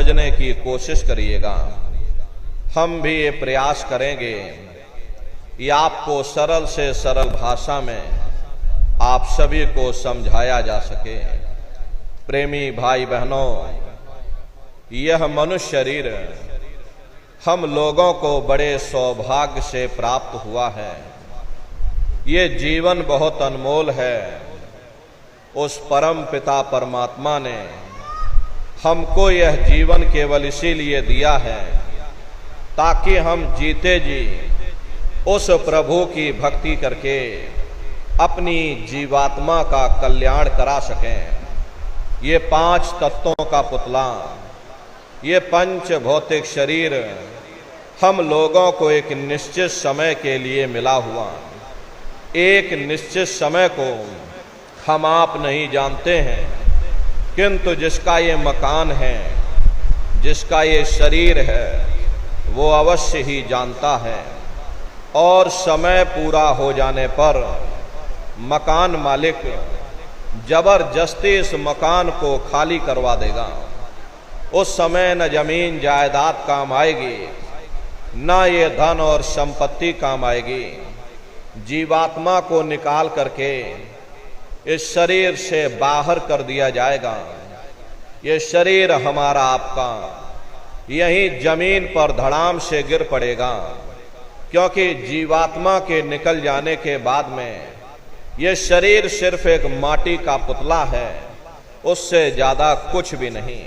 समझने की कोशिश करिएगा। हम भी ये प्रयास करेंगे कि आपको सरल से सरल भाषा में आप सभी को समझाया जा सके। प्रेमी भाई बहनों, यह मनुष्य शरीर हम लोगों को बड़े सौभाग्य से प्राप्त हुआ है। ये जीवन बहुत अनमोल है। उस परम पिता परमात्मा ने हमको यह जीवन केवल इसीलिए दिया है ताकि हम जीते जी उस प्रभु की भक्ति करके अपनी जीवात्मा का कल्याण करा सकें। ये 5 तत्वों का पुतला, ये पंच भौतिक शरीर हम लोगों को एक निश्चित समय के लिए मिला हुआ। एक निश्चित समय को हम आप नहीं जानते हैं, किंतु जिसका ये मकान है, जिसका ये शरीर है, वो अवश्य ही जानता है। और समय पूरा हो जाने पर मकान मालिक जबरदस्ती इस मकान को खाली करवा देगा। उस समय न जमीन जायदाद काम आएगी, न ये धन और संपत्ति काम आएगी। जीवात्मा को निकाल करके इस शरीर से बाहर कर दिया जाएगा। ये शरीर हमारा आपका यहीं जमीन पर धड़ाम से गिर पड़ेगा, क्योंकि जीवात्मा के निकल जाने के बाद में ये शरीर सिर्फ एक माटी का पुतला है, उससे ज्यादा कुछ भी नहीं।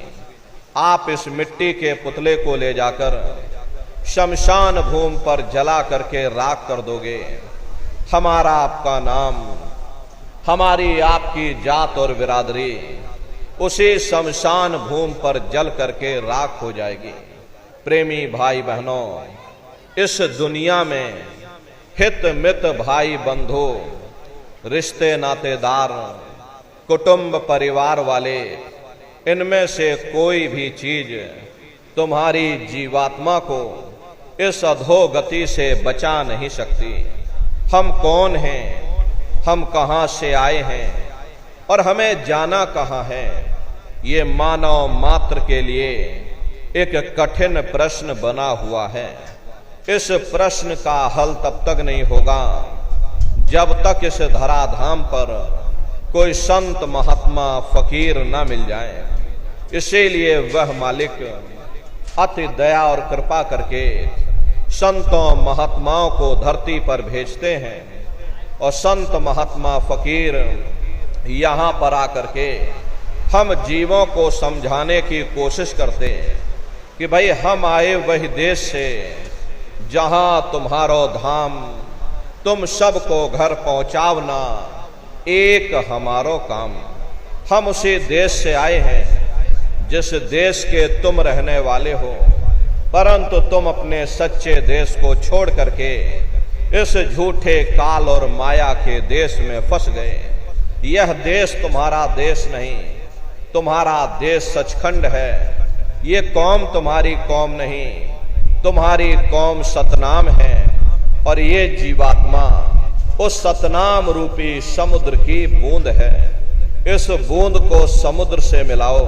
आप इस मिट्टी के पुतले को ले जाकर शमशान भूमि पर जला करके राख कर दोगे। हमारा आपका नाम, हमारी आपकी जात और बिरादरी उसी शमशान भूमि पर जल करके राख हो जाएगी। प्रेमी भाई बहनों, इस दुनिया में हित मित भाई बंधु, रिश्ते नातेदार, कुटुंब परिवार वाले, इनमें से कोई भी चीज तुम्हारी जीवात्मा को इस अधोगति से बचा नहीं सकती। हम कौन हैं, हम कहां से आए हैं और हमें जाना कहां है, ये मानव मात्र के लिए एक कठिन प्रश्न बना हुआ है। इस प्रश्न का हल तब तक नहीं होगा जब तक इस धराधाम पर कोई संत महात्मा फकीर न मिल जाए। इसीलिए वह मालिक अति दया और कृपा करके संतों महात्माओं को धरती पर भेजते हैं और संत महात्मा फकीर यहाँ पर आकर के हम जीवों को समझाने की कोशिश करते हैं कि भाई हम आए वही देश से जहां तुम्हारो धाम, तुम सबको घर पहुंचावना एक हमारो काम। हम उसी देश से आए हैं जिस देश के तुम रहने वाले हो, परंतु तुम अपने सच्चे देश को छोड़ करके इस झूठे काल और माया के देश में फंस गए। यह देश तुम्हारा देश नहीं, तुम्हारा देश सचखंड है। ये कौम तुम्हारी कौम नहीं, तुम्हारी कौम सतनाम है। और ये जीवात्मा उस सतनाम रूपी समुद्र की बूंद है। इस बूंद को समुद्र से मिलाओ,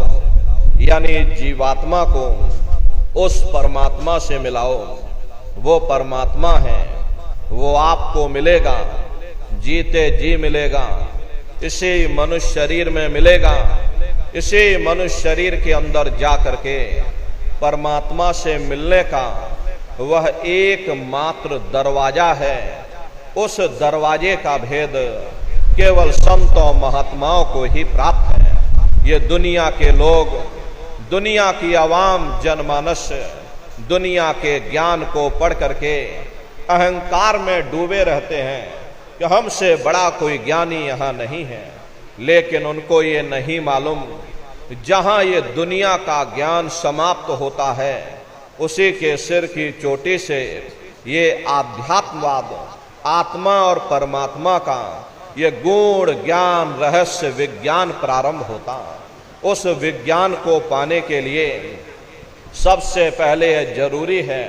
यानी जीवात्मा को उस परमात्मा से मिलाओ। वो परमात्मा है, वो आपको मिलेगा, जीते जी मिलेगा। इसी मनुष्य शरीर में मिलेगा। इसी मनुष्य शरीर के अंदर जा करके परमात्मा से मिलने का वह एकमात्र दरवाजा है। उस दरवाजे का भेद केवल संतों महात्माओं को ही प्राप्त है। ये दुनिया के लोग, दुनिया की आवाम जनमानस दुनिया के ज्ञान को पढ़ करके अहंकार में डूबे रहते हैं कि हमसे बड़ा कोई ज्ञानी यहाँ नहीं है। लेकिन उनको ये नहीं मालूम, जहाँ ये दुनिया का ज्ञान समाप्त होता है उसी के सिर की चोटी से ये आध्यात्मवाद, आत्मा और परमात्मा का ये गूढ़ ज्ञान, रहस्य विज्ञान प्रारंभ होता। उस विज्ञान को पाने के लिए सबसे पहले यह जरूरी है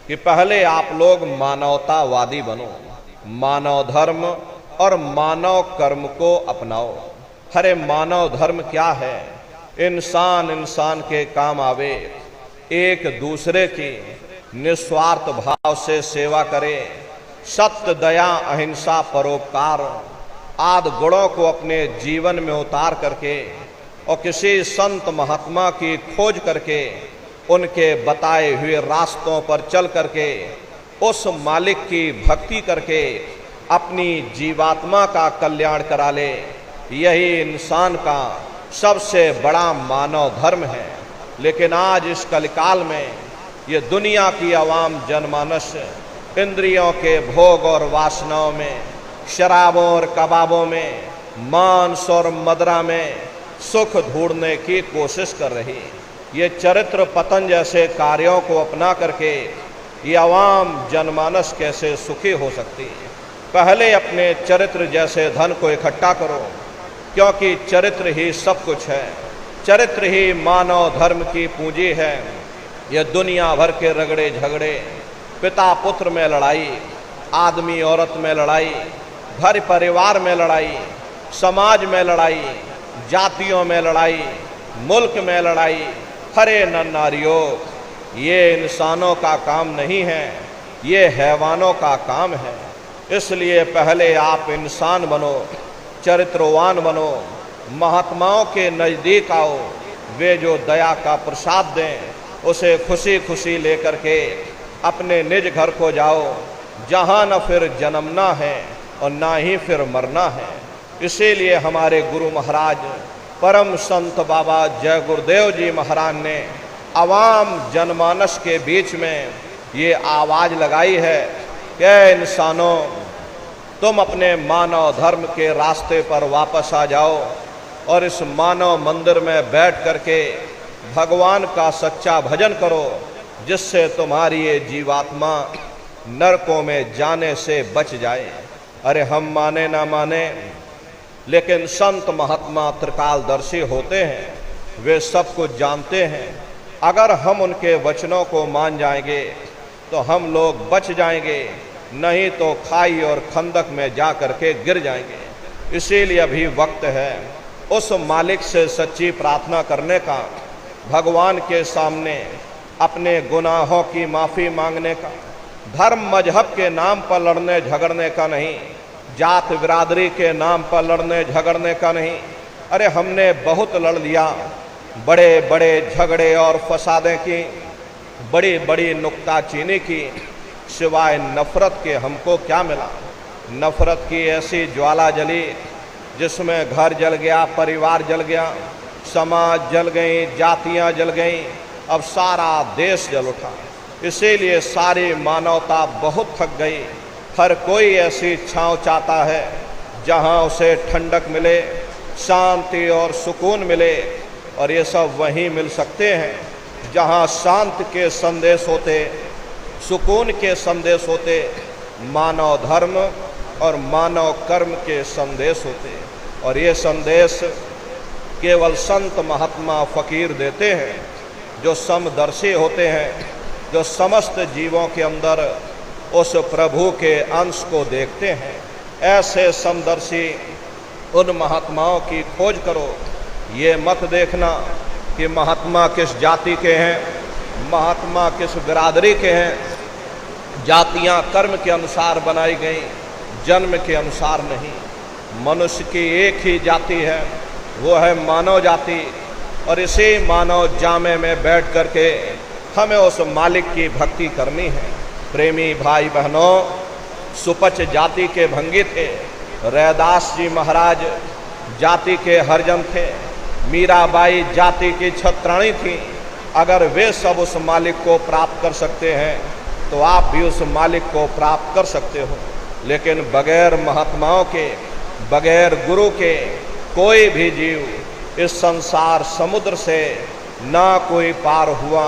कि पहले आप लोग मानवतावादी बनो, मानव धर्म और मानव कर्म को अपनाओ। अरे मानव धर्म क्या है? इंसान इंसान के काम आवे, एक दूसरे की निस्वार्थ भाव से सेवा करें, सत्य, दया, अहिंसा, परोपकार आदि गुणों को अपने जीवन में उतार करके और किसी संत महात्मा की खोज करके उनके बताए हुए रास्तों पर चल करके उस मालिक की भक्ति करके अपनी जीवात्मा का कल्याण करा ले, यही इंसान का सबसे बड़ा मानव धर्म है। लेकिन आज इस कलिकाल में ये दुनिया की आवाम जनमानस इंद्रियों के भोग और वासनाओं में, शराबों और कबाबों में, मांस और मदिरा में सुख ढूंढने की कोशिश कर रही। ये चरित्र पतन जैसे कार्यों को अपना करके ये आवाम जनमानस कैसे सुखी हो सकती है? पहले अपने चरित्र जैसे धन को इकट्ठा करो, क्योंकि चरित्र ही सब कुछ है। चरित्र ही मानव धर्म की पूंजी है। यह दुनिया भर के रगड़े झगड़े, पिता पुत्र में लड़ाई, आदमी औरत में लड़ाई, घर परिवार में लड़ाई, समाज में लड़ाई, जातियों में लड़ाई, मुल्क में लड़ाई, हरे नर नारियों, ये इंसानों का काम नहीं है, ये हैवानों का काम है। इसलिए पहले आप इंसान बनो, चरित्रवान बनो, महात्माओं के नज़दीक आओ, वे जो दया का प्रसाद दें उसे खुशी खुशी लेकर के अपने निज घर को जाओ, जहाँ न फिर जन्मना है और ना ही फिर मरना है। इसीलिए हमारे गुरु महाराज परम संत बाबा जय गुरुदेव जी महाराज ने आवाम जनमानस के बीच में ये आवाज़ लगाई है कि इंसानों, तुम अपने मानव धर्म के रास्ते पर वापस आ जाओ और इस मानव मंदिर में बैठ करके भगवान का सच्चा भजन करो, जिससे तुम्हारी ये जीवात्मा नरकों में जाने से बच जाए। अरे हम माने ना माने, लेकिन संत महात्मा त्रिकालदर्शी होते हैं, वे सब कुछ जानते हैं। अगर हम उनके वचनों को मान जाएंगे तो हम लोग बच जाएंगे, नहीं तो खाई और खंदक में जा करके गिर जाएंगे। इसीलिए अभी वक्त है उस मालिक से सच्ची प्रार्थना करने का, भगवान के सामने अपने गुनाहों की माफ़ी मांगने का, धर्म मजहब के नाम पर लड़ने झगड़ने का नहीं, जात बिरादरी के नाम पर लड़ने झगड़ने का नहीं। अरे हमने बहुत लड़ लिया, बड़े बड़े झगड़े और फसादें की, बड़ी बड़ी नुक्ताचीनी की, सिवाय नफ़रत के हमको क्या मिला? नफ़रत की ऐसी ज्वाला जली जिसमें घर जल गया, परिवार जल गया, समाज जल गई, जातियां जल गईं, अब सारा देश जल उठा। इसीलिए सारी मानवता बहुत थक गई। हर कोई ऐसी छांव चाहता है जहां उसे ठंडक मिले, शांति और सुकून मिले, और ये सब वहीं मिल सकते हैं जहां शांति के संदेश होते, सुकून के संदेश होते, मानव धर्म और मानव कर्म के संदेश होते। और ये संदेश केवल संत महात्मा फकीर देते हैं, जो समदर्शी होते हैं, जो समस्त जीवों के अंदर उस प्रभु के अंश को देखते हैं। ऐसे समदर्शी उन महात्माओं की खोज करो। ये मत देखना कि महात्मा किस जाति के हैं, महात्मा किस बिरादरी के हैं। जातियां कर्म के अनुसार बनाई गई, जन्म के अनुसार नहीं। मनुष्य की एक ही जाति है, वो है मानव जाति। और इसी मानव जामे में बैठ करके हमें उस मालिक की भक्ति करनी है। प्रेमी भाई बहनों, सुपच जाति के भंगी थे, रैदास जी महाराज जाति के हरजन थे, मीराबाई जाति की छत्राणी थी। अगर वे सब उस मालिक को प्राप्त कर सकते हैं तो आप भी उस मालिक को प्राप्त कर सकते हो। लेकिन बगैर महात्माओं के, बगैर गुरु के कोई भी जीव इस संसार समुद्र से ना कोई पार हुआ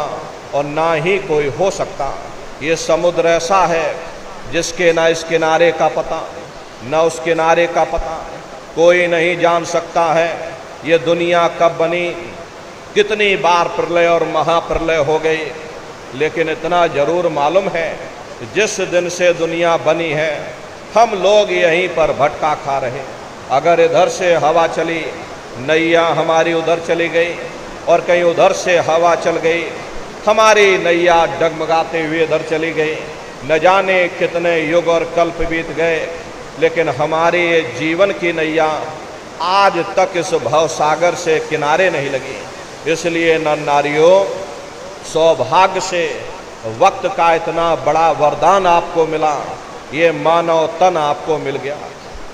और ना ही कोई हो सकता। ये समुद्र ऐसा है जिसके ना इस किनारे का पता, ना उस किनारे का पता, कोई नहीं जान सकता है ये दुनिया कब बनी, कितनी बार प्रलय और महाप्रलय हो गई। लेकिन इतना जरूर मालूम है, जिस दिन से दुनिया बनी है हम लोग यहीं पर भटका खा रहे। अगर इधर से हवा चली, नैया हमारी उधर चली गई, और कहीं उधर से हवा चल गई, हमारी नैया डगमगाते हुए इधर चली गई। न जाने कितने युग और कल्प बीत गए, लेकिन हमारे जीवन की नैया आज तक इस भवसागर से किनारे नहीं लगी। इसलिए नर नारियों, सौभाग्य से वक्त का इतना बड़ा वरदान आपको मिला, ये मानव तन आपको मिल गया।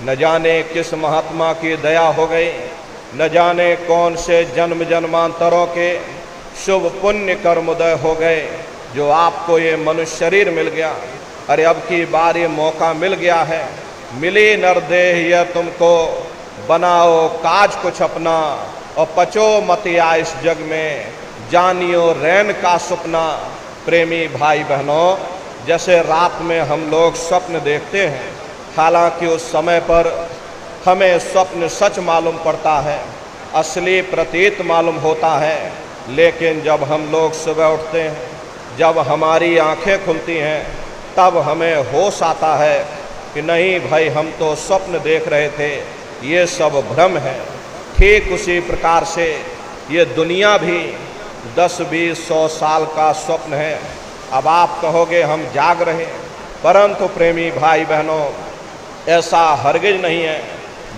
न जाने किस महात्मा की दया हो गई, न जाने कौन से जन्म जन्मांतरों के शुभ पुण्य कर्मोदय हो गए जो आपको ये मनुष्य शरीर मिल गया। अरे अब की बार ये मौका मिल गया है, मिली नरदेह यह तुमको, बनाओ काज कुछ अपना और पचो मत या इस जग में, जानियो रैन का सपना। प्रेमी भाई बहनों, जैसे रात में हम लोग स्वप्न देखते हैं, हालांकि उस समय पर हमें स्वप्न सच मालूम पड़ता है, असली प्रतीत मालूम होता है, लेकिन जब हम लोग सुबह उठते हैं, जब हमारी आंखें खुलती हैं, तब हमें होश आता है कि नहीं भाई, हम तो स्वप्न देख रहे थे, ये सब भ्रम है। ठीक उसी प्रकार से ये दुनिया भी 10-20-100 साल का स्वप्न है। अब आप कहोगे हम जाग रहे हैं, परंतु प्रेमी भाई बहनों, ऐसा हरगिज नहीं है।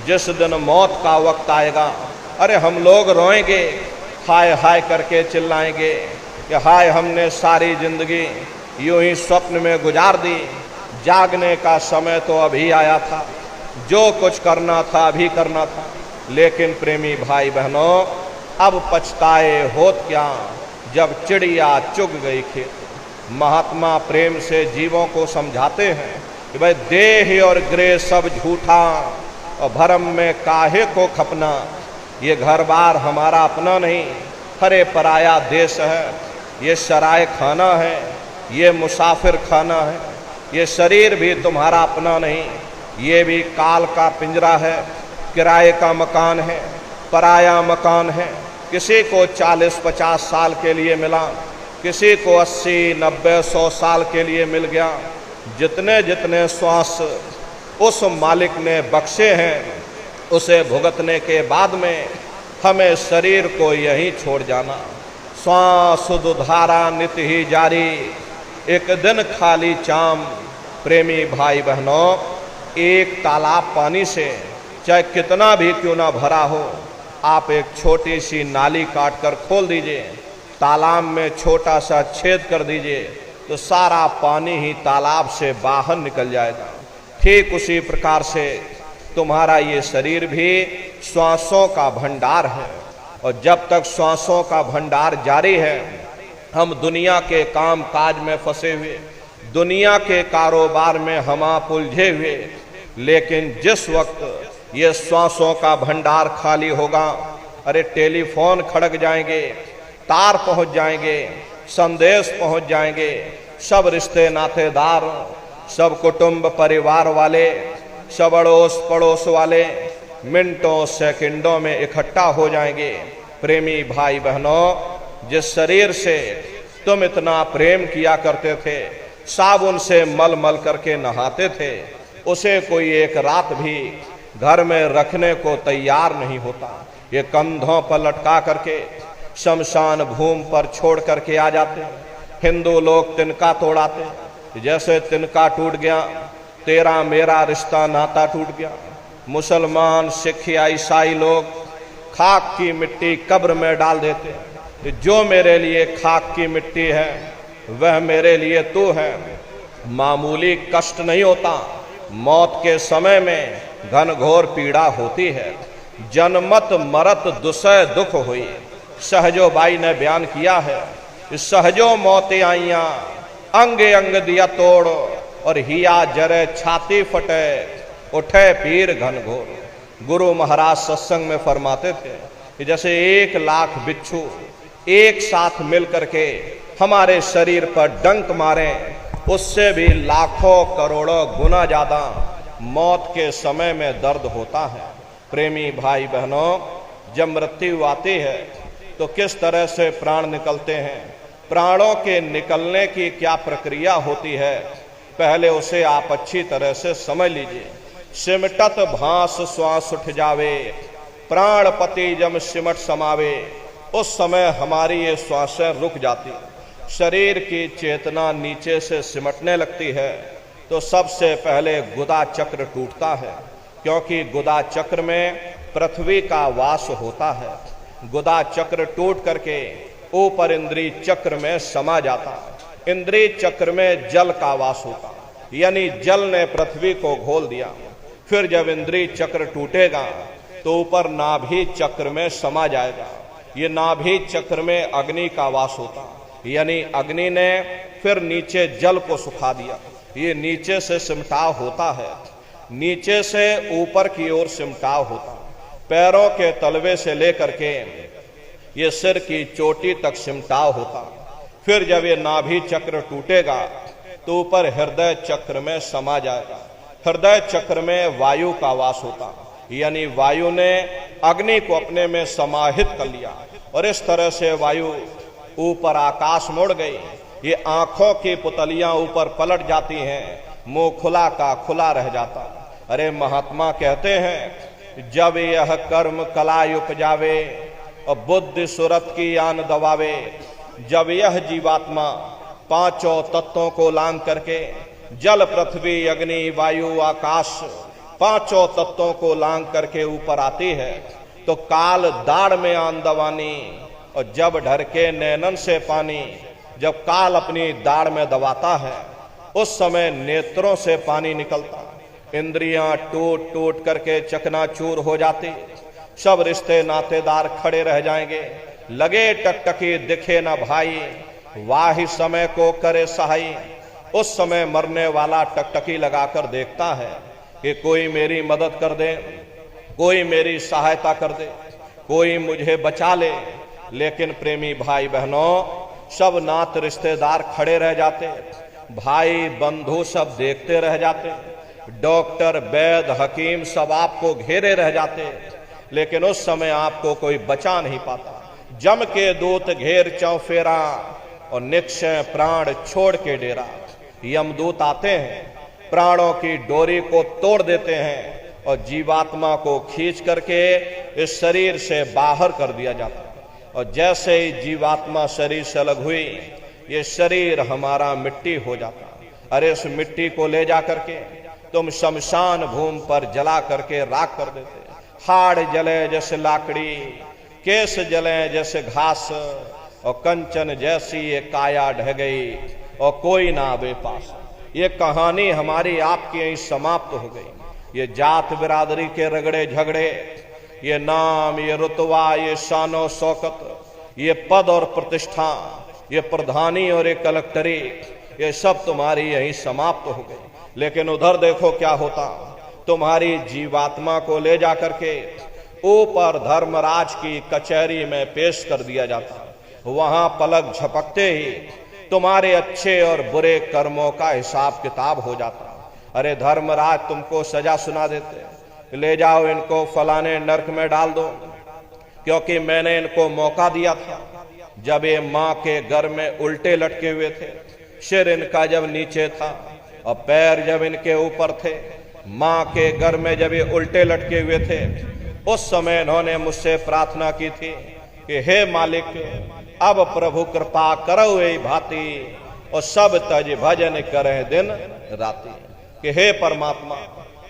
जिस दिन मौत का वक्त आएगा, अरे हम लोग रोएंगे, हाय हाय करके चिल्लाएंगे कि हाय, हमने सारी जिंदगी यूं ही स्वप्न में गुजार दी, जागने का समय तो अभी आया था, जो कुछ करना था अभी करना था। लेकिन प्रेमी भाई बहनों, अब पछताए होत क्या, जब चिड़िया चुग गई खेत। महात्मा प्रेम से जीवों को समझाते हैं कि भाई देह और गृह सब झूठा और भरम में काहे को खपना। ये घर बार हमारा अपना नहीं, हरे पराया देश है, ये सराय खाना है, ये मुसाफिर खाना है, ये शरीर भी तुम्हारा अपना नहीं, ये भी काल का पिंजरा है, किराए का मकान है, पराया मकान है। किसी को 40-50 साल के लिए मिला, किसी को 80-90-100 साल के लिए मिल गया। जितने जितने श्वास उस मालिक ने बख्शे हैं, उसे भुगतने के बाद में हमें शरीर को यहीं छोड़ जाना। श्वास दुधारा नित ही जारी, एक दिन खाली चाम। प्रेमी भाई बहनों, एक तालाब पानी से चाहे कितना भी क्यों ना भरा हो, आप एक छोटी सी नाली काट कर खोल दीजिए, तालाब में छोटा सा छेद कर दीजिए, तो सारा पानी ही तालाब से बाहर निकल जाएगा। ठीक उसी प्रकार से तुम्हारा ये शरीर भी श्वासों का भंडार है, और जब तक श्वासों का भंडार जारी है, हम दुनिया के काम काज में फंसे हुए, दुनिया के कारोबार में हम आप उलझे हुए। लेकिन जिस वक्त ये श्वासों का भंडार खाली होगा, अरे टेलीफोन खड़क जाएंगे, तार पहुंच जाएंगे, संदेश पहुंच जाएंगे, सब रिश्ते नातेदार, सब कुटुंब परिवार वाले, सब अड़ोस पड़ोस वाले मिनटों सेकंडों में इकट्ठा हो जाएंगे। प्रेमी भाई बहनों, जिस शरीर से तुम इतना प्रेम किया करते थे, साबुन से मल मल करके नहाते थे, उसे कोई एक रात भी घर में रखने को तैयार नहीं होता। ये कंधों पर लटका करके शमशान भूमि पर छोड़ करके आ जाते। हिंदू लोग तिनका तोड़ाते, जैसे तिनका टूट गया तेरा मेरा रिश्ता नाता टूट गया। मुसलमान सिख या ईसाई लोग खाक की मिट्टी कब्र में डाल देते, जो मेरे लिए खाक की मिट्टी है वह मेरे लिए तू है। मामूली कष्ट नहीं होता, मौत के समय में घनघोर पीड़ा होती है। जनमत मरत दुसह दुख हुई, सहजो बाई ने बयान किया है। सहजो मौतें आइयां, अंग अंग दिया तोड़, और हिया जरे छाती फटे, उठे पीर घनघोर। गुरु महाराज सत्संग में फरमाते थे कि जैसे 1 लाख बिच्छू एक साथ मिल करके हमारे शरीर पर डंक मारे, उससे भी लाखों करोड़ों गुना ज्यादा मौत के समय में दर्द होता है। प्रेमी भाई बहनों, जब मृत्यु आती है तो किस तरह से प्राण निकलते हैं, प्राणों के निकलने की क्या प्रक्रिया होती है, पहले उसे आप अच्छी तरह से समझ लीजिए। सिमटत भांस श्वास उठ जावे, प्राणपति जब सिमट समावे, उस समय हमारी ये श्वासें रुक जाती। शरीर की चेतना नीचे से सिमटने लगती है तो सबसे पहले गुदा चक्र टूटता है, क्योंकि गुदा चक्र में पृथ्वी का वास होता है। गुदा चक्र टूट करके ऊपर इंद्रिय चक्र में समा जाता है। इंद्रिय चक्र में जल का वास होता, यानी जल ने पृथ्वी को घोल दिया। फिर जब इंद्रिय चक्र टूटेगा तो ऊपर नाभि चक्र में समा जाएगा। ये नाभि चक्र में अग्नि का वास होता, यानी अग्नि ने फिर नीचे जल को सुखा दिया। ये नीचे से सिमटाव होता है, नीचे से ऊपर की ओर सिमटाव होता, पैरों के तलवे से लेकर के ये सिर की चोटी तक सिमटाव होता। फिर जब ये नाभि चक्र टूटेगा तो ऊपर हृदय चक्र में समा जाएगा। हृदय चक्र में वायु का वास होता, यानी वायु ने अग्नि को अपने में समाहित कर लिया और इस तरह से वायु ऊपर आकाश मुड़ गई। ये आंखों की पुतलियां ऊपर पलट जाती हैं, मुंह खुला का खुला रह जाता। अरे महात्मा कहते हैं, जब यह कर्म कला उपजावे और बुद्धि सुरत की आन दबावे, जब यह जीवात्मा पांचों तत्वों को लांग करके जल पृथ्वी अग्नि वायु आकाश पांचों तत्वों को लांग करके ऊपर आती है तो काल दाढ़ में आन दबानी, और जब ढर के नैनन से पानी, जब काल अपनी दाढ़ में दबाता है उस समय नेत्रों से पानी निकलता, इंद्रियां टूट टूट करके चकनाचूर हो जाती, सब रिश्ते नातेदार खड़े रह जाएंगे। लगे टकटकी दिखे ना भाई, वाही समय को करे सहाई। उस समय मरने वाला टकटकी लगाकर देखता है कि कोई मेरी मदद कर दे, कोई मेरी सहायता कर दे, कोई मुझे बचा ले। लेकिन प्रेमी भाई बहनों, सब नात रिश्तेदार खड़े रह जाते, भाई बंधु सब देखते रह जाते, डॉक्टर वैद्य हकीम सब आपको घेरे रह जाते, लेकिन उस समय आपको कोई बचा नहीं पाता। जम के दूत घेर चौफेरा और निक्षय प्राण छोड़ के डेरा। यमदूत आते हैं, प्राणों की डोरी को तोड़ देते हैं और जीवात्मा को खींच करके इस शरीर से बाहर कर दिया जाता है। और जैसे ही जीवात्मा शरीर से अलग हुई, ये शरीर हमारा मिट्टी हो जाता। अरे इस मिट्टी को ले जा करके तुम शमशान भूमि पर जला करके राख कर देते। हाड़ जले जैसे लाकड़ी, केस जले जैसे घास, और कंचन जैसी ये काया ढह गई और कोई ना आवे पास। ये कहानी हमारी आपकी यहीं समाप्त हो गई। ये जात बिरादरी के रगड़े झगड़े, ये नाम, ये रुतबा, ये शानो शौकत, ये पद और प्रतिष्ठा, ये प्रधानी और ये कलेक्टरी, ये सब तुम्हारी यहीं समाप्त हो गई। लेकिन उधर देखो क्या होता, तुम्हारी जीवात्मा को ले जाकर के ऊपर धर्मराज की कचहरी में पेश कर दिया जाता। वहां पलक झपकते ही तुम्हारे अच्छे और बुरे कर्मों का हिसाब किताब हो जाता। अरे धर्मराज तुमको सजा सुना देते, ले जाओ इनको फलाने नरक में डाल दो, क्योंकि मैंने इनको मौका दिया था। जब ये माँ के घर में उल्टे लटके हुए थे, सिर इनका जब नीचे था और पैर जब इनके ऊपर थे, माँ के घर में जब ये उल्टे लटके हुए थे, उस समय इन्होंने मुझसे प्रार्थना की थी कि हे मालिक, अब प्रभु कृपा करो ए भांति और सब तज भजन करे दिन राति। कि हे परमात्मा,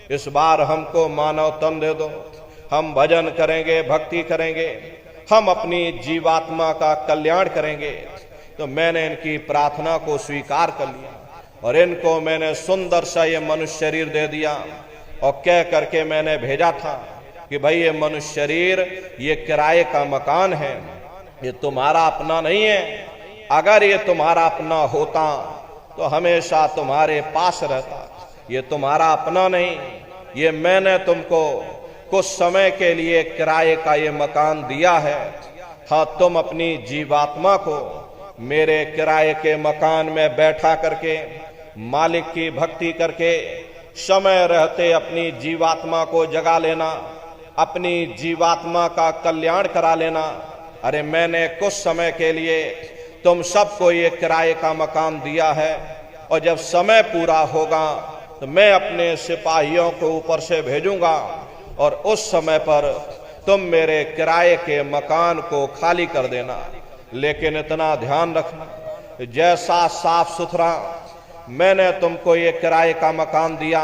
इस बार हमको मानव तन दे दो, हम भजन करेंगे, भक्ति करेंगे, हम अपनी जीवात्मा का कल्याण करेंगे। तो मैंने इनकी प्रार्थना को स्वीकार कर लिया और इनको मैंने सुंदर सा ये मनुष्य शरीर दे दिया और कह करके मैंने भेजा था कि भाई ये मनुष्य शरीर ये किराए का मकान है, ये तुम्हारा अपना नहीं है। अगर ये तुम्हारा अपना होता तो हमेशा तुम्हारे पास रहता। ये तुम्हारा अपना नहीं, ये मैंने तुमको कुछ समय के लिए किराए का ये मकान दिया है। हाँ, तुम अपनी जीवात्मा को मेरे किराए के मकान में बैठा करके मालिक की भक्ति करके समय रहते अपनी जीवात्मा को जगा लेना, अपनी जीवात्मा का कल्याण करा लेना। अरे मैंने कुछ समय के लिए तुम सबको ये किराए का मकान दिया है और जब समय पूरा होगा तो मैं अपने सिपाहियों को ऊपर से भेजूंगा और उस समय पर तुम मेरे किराए के मकान को खाली कर देना। लेकिन इतना ध्यान रखना, जैसा साफ सुथरा मैंने तुमको ये किराए का मकान दिया,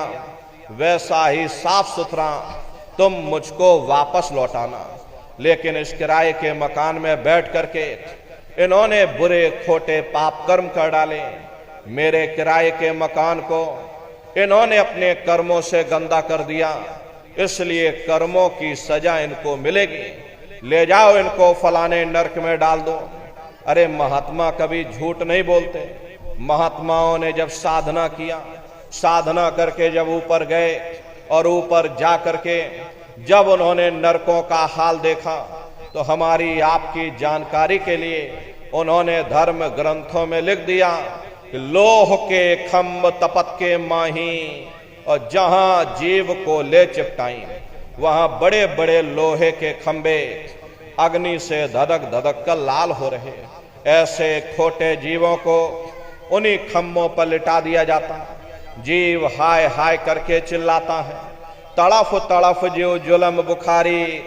वैसा ही साफ सुथरा तुम मुझको वापस लौटाना। लेकिन इस किराए के मकान में बैठ करके इन्होंने बुरे खोटे पाप कर्म कर डाले। मेरे किराए के मकान को इन्होंने अपने कर्मों से गंदा कर दिया, इसलिए कर्मों की सजा इनको मिलेगी। ले जाओ इनको फलाने नरक में डाल दो। अरे महात्मा कभी झूठ नहीं बोलते। महात्माओं ने जब साधना किया, साधना करके जब ऊपर गए और ऊपर जा करके जब उन्होंने नरकों का हाल देखा, तो हमारी आपकी जानकारी के लिए उन्होंने धर्म ग्रंथों में लिख दिया कि लोह के खम्भ तपत के माही, और जहां जीव को ले चिपटाई वहां बड़े बड़े लोहे के खंबे अग्नि से धधक धधक कर लाल हो रहे। ऐसे खोटे जीवों को उन्हीं खम्भों पर लिटा दिया जाता। जीव हाय हाय करके चिल्लाता है, तड़फ तड़फ जो जुलम बुखारी,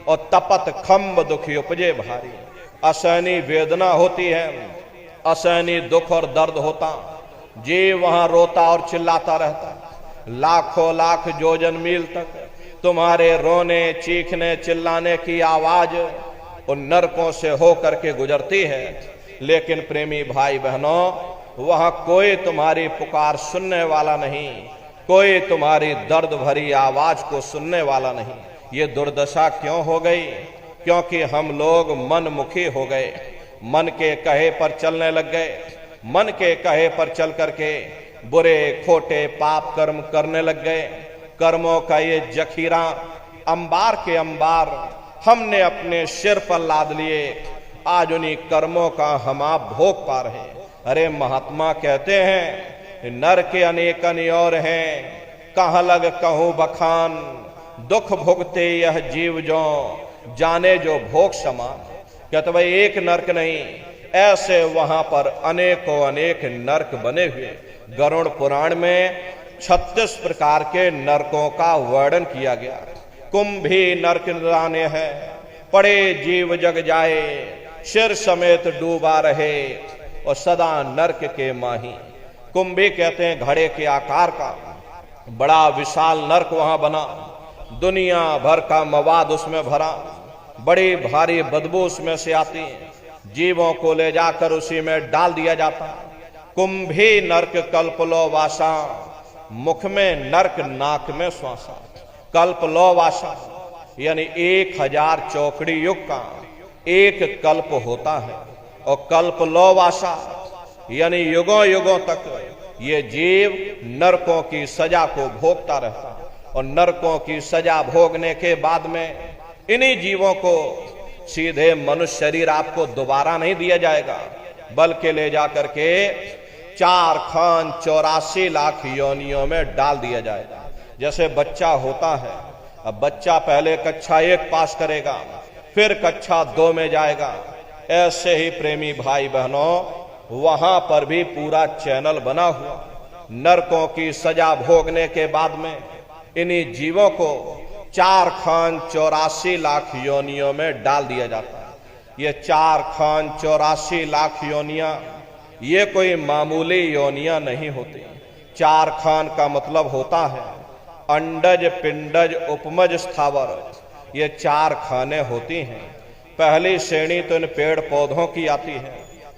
और तपत खम्भ दुखी उपजे भारी। असहनी वेदना होती है, असहनी दुख और दर्द होता। जीव वहां रोता और चिल्लाता रहता। लाखों लाख योजन मील तक तुम्हारे रोने चीखने चिल्लाने की आवाज उन नरकों से हो करके गुजरती है। लेकिन प्रेमी भाई बहनों, वहां कोई तुम्हारी पुकार सुनने वाला नहीं, कोई तुम्हारी दर्द भरी आवाज को सुनने वाला नहीं। ये दुर्दशा क्यों हो गई? क्योंकि हम लोग मनमुखी हो गए, मन के कहे पर चलने लग गए। मन के कहे पर चल करके बुरे खोटे पाप कर्म करने लग गए। कर्मों का ये जखीरा अंबार के अंबार हमने अपने सिर पर लाद लिए। आज उन्हीं कर्मों का हम आप भोग पा रहे हैं। अरे महात्मा कहते हैं, नर के अनेक और हैं, कहाँ लग कहूं बखान, दुख भुगते यह जीव जो जाने जो भोग समान। कहते भाई एक नरक नहीं, ऐसे वहां पर अनेकों अनेक नरक बने हुए। गरुड़ पुराण में 36 प्रकार के नरकों का वर्णन किया गया। कुंभी नरक निराने है, पड़े जीव जग जाए, सिर समेत डूबा रहे, और सदा नरक के माही। कुंभी कहते हैं घड़े के आकार का बड़ा विशाल नरक वहां बना। दुनिया भर का मवाद उसमें भरा, बड़ी भारी बदबू उसमें से आती। जीवों को ले जाकर उसी में डाल दिया जाता। कुंभी नरक कल्पलो वासा, मुख में नरक नाक में श्वासा। कल्पलो वासा यानी 1000 चौकड़ी युग का एक कल्प होता है, और कल्पलो वासा यानी युगों युगों तक ये जीव नरकों की सजा को भोगता रहता। और नरकों की सजा भोगने के बाद में इन्हीं जीवों को सीधे मनुष्य शरीर आपको दोबारा नहीं दिया जाएगा, बल्कि ले जाकर के 4 खान 84 लाख योनियों में डाल दिया जाएगा। जैसे बच्चा होता है, अब बच्चा पहले कक्षा 1 पास करेगा, फिर कक्षा 2 में जाएगा। ऐसे ही प्रेमी भाई बहनों, वहां पर भी पूरा चैनल बना हुआ। नरकों की सजा भोगने के बाद में इन्हीं जीवों को 4 खान 84 लाख योनियों में डाल दिया जाता है। ये 4 खान 84 लाख योनियां ये कोई मामूली योनियां नहीं होती। 4 खान का मतलब होता है अंडज पिंडज उपमज स्थावर। ये 4 खाने होती हैं। पहली श्रेणी तो इन पेड़ पौधों की आती है,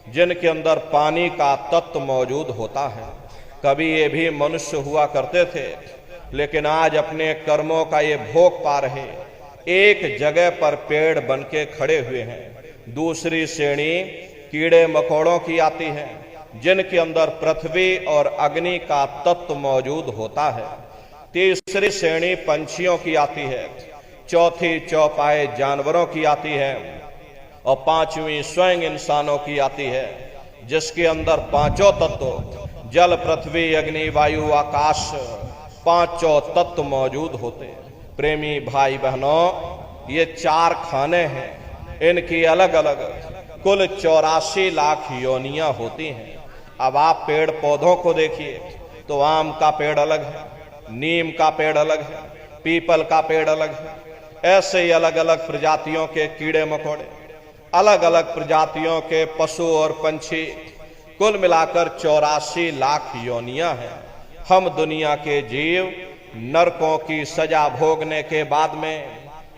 जिनके अंदर पानी का तत्व मौजूद होता है। कभी ये भी मनुष्य हुआ करते थे, लेकिन आज अपने कर्मों का ये भोग पा रहे, एक जगह पर पेड़ बन के खड़े हुए हैं। दूसरी श्रेणी कीड़े मकोड़ों की आती है, जिनके अंदर पृथ्वी और अग्नि का तत्व मौजूद होता है। तीसरी श्रेणी पंछियों की आती है। चौथी चौपाए जानवरों की आती है, और 5वीं स्वयं इंसानों की आती है, जिसके अंदर 5 तत्व जल पृथ्वी अग्नि वायु आकाश 5 तत्व मौजूद होते हैं। प्रेमी भाई बहनों, ये 4 खाने हैं, इनकी अलग अलग कुल 84 लाख योनियां होती हैं। अब आप पेड़ पौधों को देखिए तो आम का पेड़ अलग है, नीम का पेड़ अलग है, पीपल का पेड़ अलग है। ऐसे ही अलग अलग प्रजातियों के कीड़े मकोड़े, अलग अलग प्रजातियों के पशु और पंछी, कुल मिलाकर 84 लाख योनियां हैं। हम दुनिया के जीव नरकों की सजा भोगने के बाद में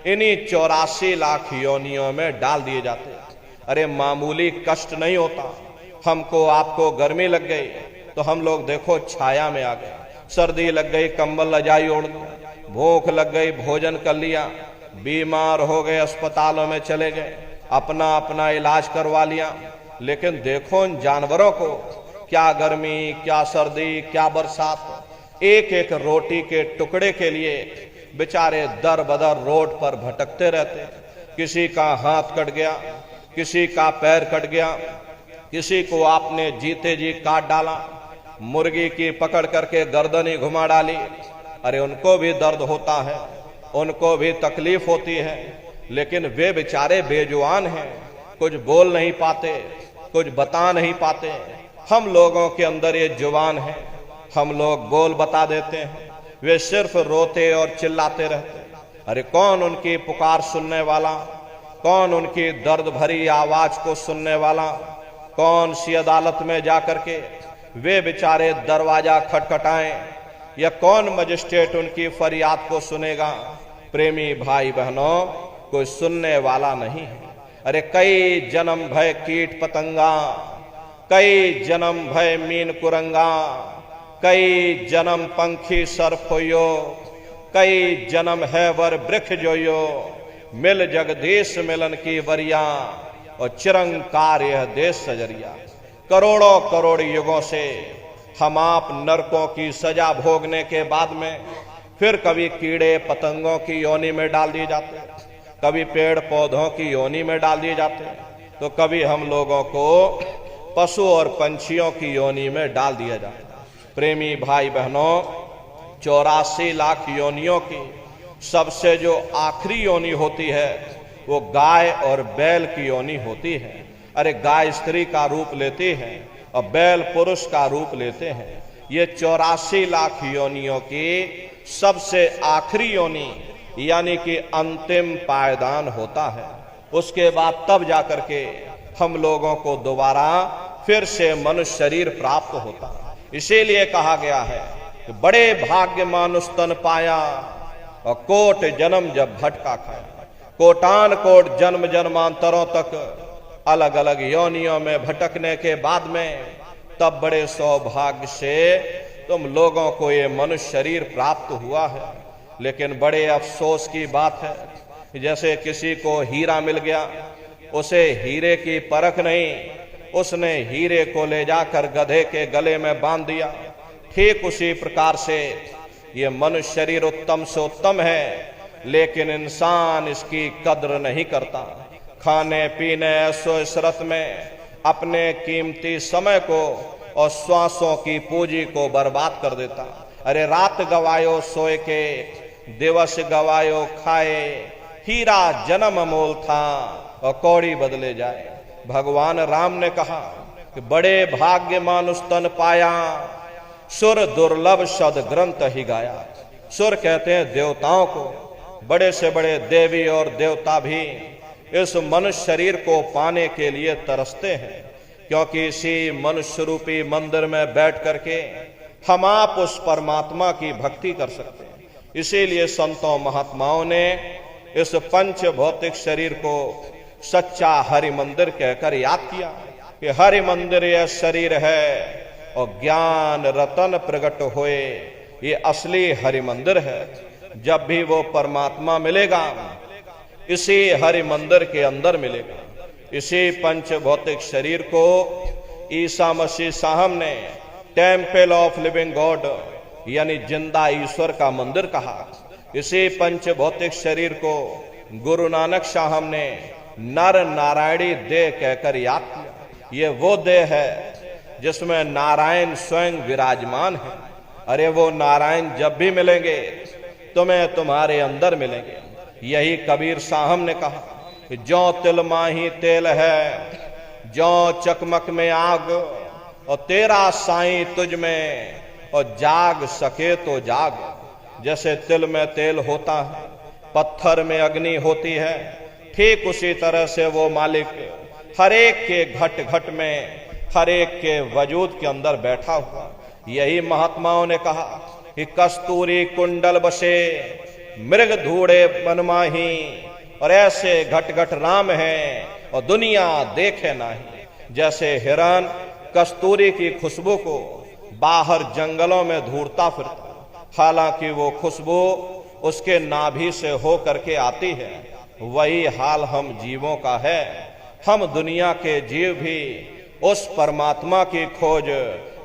इन्हीं 84 लाख योनियों में डाल दिए जाते हैं। अरे मामूली कष्ट नहीं होता। हमको आपको गर्मी लग गई तो हम लोग देखो छाया में आ गए, सर्दी लग गई कंबल रजाई ओढ़ ली, भूख लग गई भोजन कर लिया, बीमार हो गए अस्पतालों में चले गए, अपना अपना इलाज करवा लिया। लेकिन देखो उन जानवरों को, क्या गर्मी, क्या सर्दी, क्या बरसात, एक एक रोटी के टुकड़े के लिए बेचारे दर बदर रोड पर भटकते रहते। किसी का हाथ कट गया, किसी का पैर कट गया, किसी को आपने जीते जी काट डाला, मुर्गी की पकड़ करके गर्दन ही घुमा डाली। अरे उनको भी दर्द होता है, उनको भी तकलीफ होती है, लेकिन वे बेचारे बेजुबान हैं, कुछ बोल नहीं पाते, कुछ बता नहीं पाते। हम लोगों के अंदर ये जुबान है, हम लोग बोल बता देते हैं, वे सिर्फ रोते और चिल्लाते रहते। अरे कौन उनकी पुकार सुनने वाला, कौन उनकी दर्द भरी आवाज को सुनने वाला, कौन सी अदालत में जाकर के वे बेचारे दरवाजा खटखटाएं, या कौन मजिस्ट्रेट उनकी फरियाद को सुनेगा। प्रेमी भाई बहनों, कोई सुनने वाला नहीं है। अरे कई जन्म भय कीट पतंगा, कई जन्म भय मीन कुरंगा, कई जन्म पंखी सर्प होयो, कई जन्म है वर वृक्ष जोयो, मिल जगदीश मिलन की वरिया, और चिरंकार यह देश सजरिया। करोड़ों करोड़ युगों से हम आप नरकों की सजा भोगने के बाद में फिर कभी कीड़े पतंगों की योनि में डाल दिए जाते, कभी पेड़ पौधों की योनि में डाल दिए जाते, तो कभी हम लोगों को पशु और पंछियों की योनि में डाल दिया जाता। प्रेमी भाई बहनों, 84 लाख योनियों की सबसे जो आखिरी योनि होती है वो गाय और बैल की योनि होती है। अरे गाय स्त्री का रूप लेती है और बैल पुरुष का रूप लेते हैं। ये 84 लाख योनियों की सबसे आखिरी योनि यानी कि अंतिम पायदान होता है। उसके बाद तब जाकर के हम लोगों को दोबारा फिर से मनुष्य शरीर प्राप्त होता है। इसीलिए कहा गया है कि बड़े भाग्य मानुष तन पाया और कोट जन्म जब भटका खाया। कोटान कोट जन्म जन्मांतरों तक अलग अलग योनियों में भटकने के बाद में तब बड़े सौभाग्य से तुम लोगों को ये मनुष्य शरीर प्राप्त हुआ है। लेकिन बड़े अफसोस की बात है, जैसे किसी को हीरा मिल गया, उसे हीरे की परख नहीं, उसने हीरे को ले जाकर गधे के गले में बांध दिया। ठीक उसी प्रकार से ये मनुष्य शरीर उत्तम से उत्तम है, लेकिन इंसान इसकी कद्र नहीं करता। खाने पीने ऐशो इशरत में अपने कीमती समय को और श्वासों की पूंजी को बर्बाद कर देता। अरे रात गवायो सोए के, दिवस गवायो खाए, हीरा जन्म अमोल था और कौड़ी बदले जाए। भगवान राम ने कहा कि बड़े भाग्य मानुष तन पाया, सुर दुर्लभ शब्द ग्रंथ ही गाया। सुर कहते हैं देवताओं को, बड़े से बड़े देवी और देवता भी इस मनुष्य शरीर को पाने के लिए तरसते हैं, क्योंकि इसी मनुष्य रूपी मंदिर में बैठ करके हम आप उस परमात्मा की भक्ति कर सकते हैं। इसीलिए संतों महात्माओं ने इस पंच भौतिक शरीर को सच्चा हरि मंदिर कहकर याद किया कि हरि मंदिर यह शरीर है और ज्ञान रतन प्रकट होए, ये असली हरि मंदिर है। जब भी वो परमात्मा मिलेगा इसी हरि मंदिर के अंदर मिलेगा। इसी पंच भौतिक शरीर को ईसा मसीह साहब ने टेम्पल ऑफ लिविंग गॉड यानी जिंदा ईश्वर का मंदिर कहा। इसी पंच भौतिक शरीर को गुरु नानक साहब ने नर नारायणी देह कहकर याद किया। ये वो देह है जिसमें नारायण स्वयं विराजमान है। अरे वो नारायण जब भी मिलेंगे तुम्हें तुम्हारे अंदर मिलेंगे। यही कबीर साहब ने कहा कि जो तिल माही तेल है, जो चकमक में आग, और तेरा साईं तुझ में, और जाग सके तो जाग। जैसे तिल में तेल होता है, पत्थर में अग्नि होती है, ठीक उसी तरह से वो मालिक हर एक के घट घट में, हर एक के वजूद के अंदर बैठा हुआ। यही महात्माओं ने कहा कि कस्तूरी कुंडल बसे मृग धूड़े बनमाही, और ऐसे घट घट राम है और दुनिया देखे नाही। जैसे हिरण कस्तूरी की खुशबू को बाहर जंगलों में ढूंढता फिरता, हालांकि वो खुशबू उसके नाभि से हो करके आती है, वही हाल हम जीवों का है। हम दुनिया के जीव भी उस परमात्मा की खोज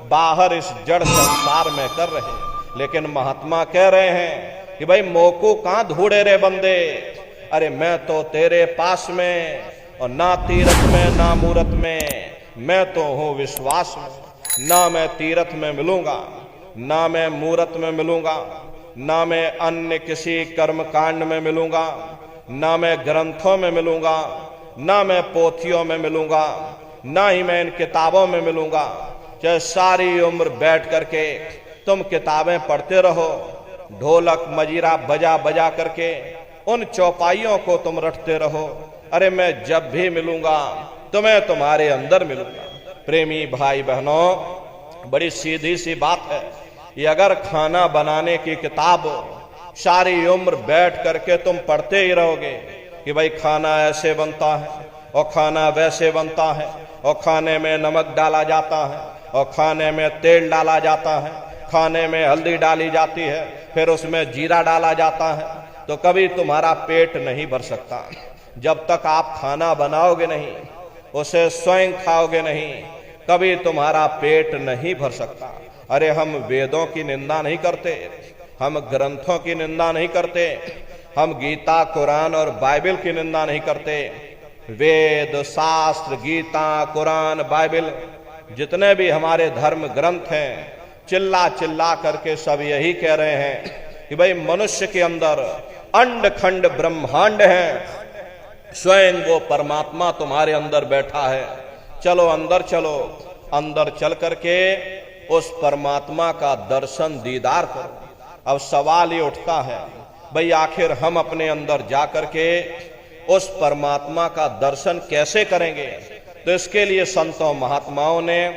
बाहर इस जड़ संसार में कर रहे हैं, लेकिन महात्मा कह रहे हैं कि भाई मोको कहां ढूंढे रे बंदे, अरे मैं तो तेरे पास में, और ना तीरथ में ना मूरत में, मैं तो हूं विश्वास में। ना मैं तीरथ में मिलूंगा, ना मैं मूरत में मिलूंगा, ना मैं अन्य किसी कर्म कांड में मिलूंगा, ना मैं ग्रंथों में मिलूंगा, ना मैं पोथियों में मिलूंगा, ना ही मैं इन किताबों में मिलूंगा। चाहे सारी उम्र बैठ करके तुम किताबें पढ़ते रहो, ढोलक मजीरा बजा बजा करके उन चौपाइयों को तुम रटते रहो, अरे मैं जब भी मिलूंगा तुम्हें तुम्हारे अंदर मिलूंगा। प्रेमी भाई बहनों, बड़ी सीधी सी बात है, ये अगर खाना बनाने की किताब सारी उम्र बैठ करके तुम पढ़ते ही रहोगे कि भाई खाना ऐसे बनता है और खाना वैसे बनता है, और खाने में नमक डाला जाता है और खाने में तेल डाला जाता है, खाने में हल्दी डाली जाती है, फिर उसमें जीरा डाला जाता है, तो कभी तुम्हारा पेट नहीं भर सकता। जब तक आप खाना बनाओगे नहीं, उसे स्वयं खाओगे नहीं, कभी तुम्हारा पेट नहीं भर सकता। अरे हम वेदों की निंदा नहीं करते, हम ग्रंथों की निंदा नहीं करते, हम गीता कुरान और बाइबल की निंदा नहीं करते। वेद शास्त्र गीता कुरान बाइबल जितने भी हमारे धर्म ग्रंथ हैं, चिल्ला चिल्ला करके सब यही कह रहे हैं कि भाई मनुष्य के अंदर अंड खंड ब्रह्मांड है, स्वयं वो परमात्मा तुम्हारे अंदर बैठा है। चलो अंदर चलो, अंदर चल करके उस परमात्मा का दर्शन दीदार करो। अब सवाल ये उठता है, भाई आखिर हम अपने अंदर जा करके उस परमात्मा का दर्शन कैसे करेंगे? तो इसके लिए संतों महात्माओं ने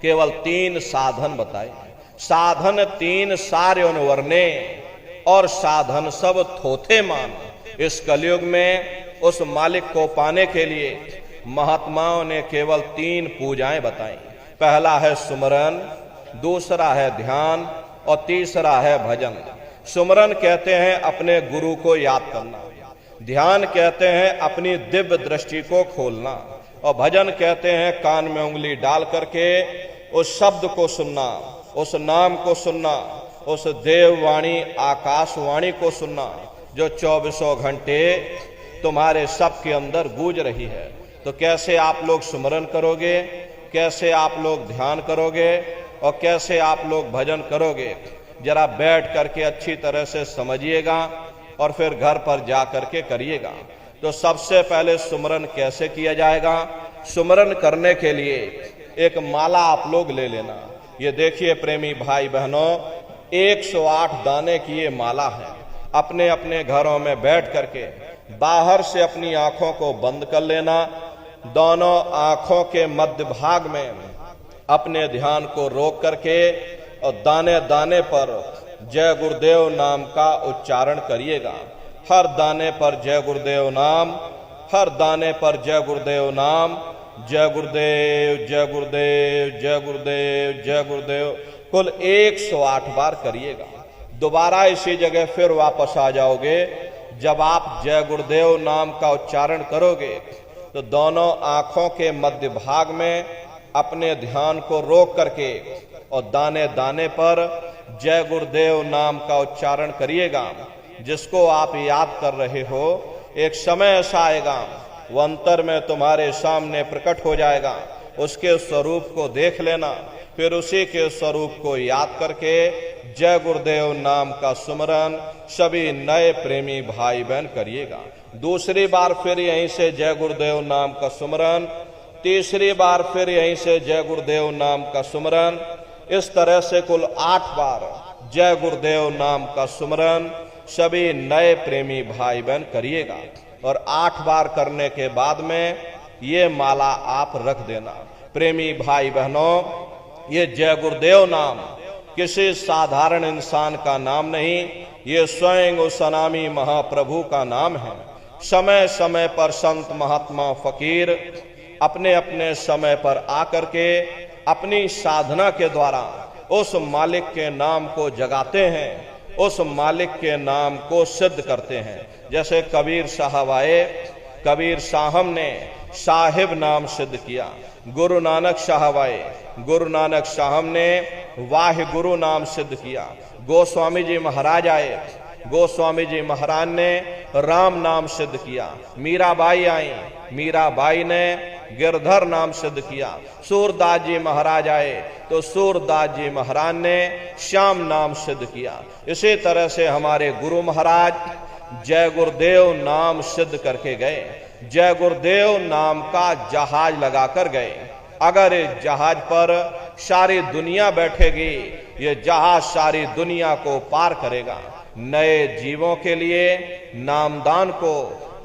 केवल 3 साधन बताए। साधन 3 सारे वर्णे, और साधन सब थोथे मान। इस कलयुग में उस मालिक को पाने के लिए महात्माओं ने केवल 3 पूजाएं बताई। पहला है सुमरन, दूसरा है ध्यान, और तीसरा है भजन। सुमरन कहते हैं अपने गुरु को याद करना, ध्यान कहते हैं अपनी दिव्य दृष्टि को खोलना, और भजन कहते हैं कान में उंगली डाल करके उस शब्द को सुनना, उस नाम को सुनना, उस देववाणी आकाशवाणी को सुनना जो 24 घंटे तुम्हारे सब के अंदर गूंज रही है। तो कैसे आप लोग सुमरन करोगे, कैसे आप लोग ध्यान करोगे, और कैसे आप लोग भजन करोगे? जरा बैठ करके अच्छी तरह से समझिएगा और फिर घर पर जा करके करिएगा। तो सबसे पहले सुमरन कैसे किया जाएगा? सुमरन करने के लिए एक माला आप लोग ले लेना। ये देखिए प्रेमी भाई बहनों, 108 दाने की ये माला है। अपने अपने घरों में बैठ करके बाहर से अपनी आंखों को बंद कर लेना, दोनों आंखों के मध्य भाग में अपने ध्यान को रोक करके और दाने दाने पर जय गुरुदेव नाम का उच्चारण करिएगा। हर दाने पर जय गुरुदेव नाम, हर दाने पर जय गुरुदेव नाम, जय गुरुदेव जय गुरुदेव जय गुरुदेव जय गुरुदेव, कुल 108 बार करिएगा। दोबारा इसी जगह फिर वापस आ जाओगे। जब आप जय गुरुदेव नाम का उच्चारण करोगे तो दोनों आंखों के मध्य भाग में अपने ध्यान को रोक करके और दाने दाने पर जय गुरुदेव नाम का उच्चारण करिएगा। जिसको आप याद कर रहे हो, एक समय ऐसा आएगा वो अंतर में तुम्हारे सामने प्रकट हो जाएगा। उसके स्वरूप को देख लेना, फिर उसी के स्वरूप को याद करके जय गुरुदेव नाम का सुमरन सभी नए प्रेमी भाई बहन करिएगा। दूसरी बार फिर यहीं से जय गुरुदेव नाम का सुमरन, तीसरी बार फिर यहीं से जय गुरुदेव नाम का सुमरन, इस तरह से कुल 8 बार जय गुरुदेव नाम का सुमरन सभी नए प्रेमी भाई बहन करिएगा। और 8 बार करने के बाद में ये माला आप रख देना। प्रेमी भाई बहनों, ये जय गुरुदेव नाम किसी साधारण इंसान का नाम नहीं, ये स्वयं उस अनामी महाप्रभु का नाम है। समय समय पर संत महात्मा फकीर अपने अपने समय पर आकर के अपनी साधना के द्वारा उस मालिक के नाम को जगाते हैं, उस मालिक के नाम को सिद्ध करते हैं। जैसे कबीर साहब आए, कबीर साहब ने साहिब नाम सिद्ध किया। गुरु नानक साहब आए, गुरु नानक साहब ने वाहे गुरु नाम सिद्ध किया। गोस्वामी जी महाराज आए, गोस्वामी जी महाराज ने राम नाम सिद्ध किया। मीराबाई आई, मीराबाई ने गिरधर नाम सिद्ध किया। सूरदास जी महाराज आए तो सूरदास जी महाराज ने श्याम नाम सिद्ध किया। इसी तरह से हमारे गुरु महाराज जय गुरुदेव नाम सिद्ध करके गए। जय गुरुदेव नाम का जहाज लगाकर गए। अगर इस जहाज पर सारी दुनिया बैठेगी, ये जहाज सारी दुनिया को पार करेगा। नए जीवों के लिए नामदान को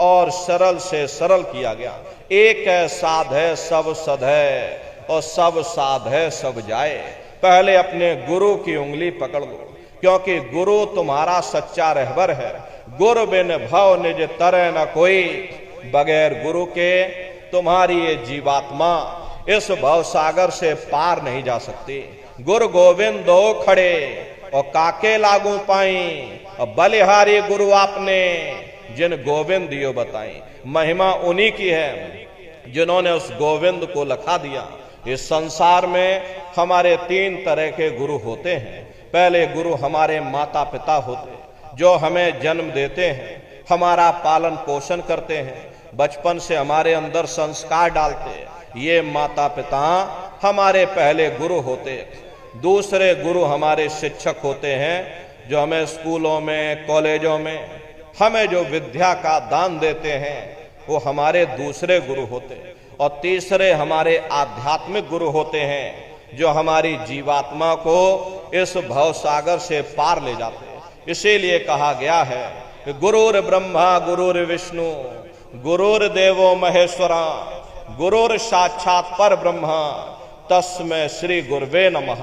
और सरल से सरल किया गया। एक है साध है सब सध है, और सब साध है सब जाए। पहले अपने गुरु की उंगली पकड़ लो, क्योंकि गुरु तुम्हारा सच्चा रहबर है। गुरु बिन भव निज तरह न कोई, बगैर गुरु के तुम्हारी ये जीवात्मा इस भव सागर से पार नहीं जा सकती। गुरु गोविंद दो खड़े और काके लागू पाई, और बलिहारी गुरु आपने जिन गोविंद दियो बताई। महिमा उन्हीं की है जिन्होंने उस गोविंद को लखा दिया। इस संसार में हमारे तीन तरह के गुरु होते हैं। पहले गुरु हमारे माता पिता होते, जो हमें जन्म देते हैं, हमारा पालन पोषण करते हैं, बचपन से हमारे अंदर संस्कार डालते। ये माता पिता हमारे पहले गुरु होते। दूसरे गुरु हमारे शिक्षक होते हैं, जो हमें स्कूलों में कॉलेजों में हमें जो विद्या का दान देते हैं, वो हमारे दूसरे गुरु होते। और तीसरे हमारे आध्यात्मिक गुरु होते हैं, जो हमारी जीवात्मा को इस भव सागर से पार ले जाते हैं। इसीलिए कहा गया है कि गुरुर ब्रह्मा गुरुर विष्णु गुरुर देवो महेश्वरा गुरुर साक्षात पर ब्रह्मा तस्मै श्री गुरुवे नमः।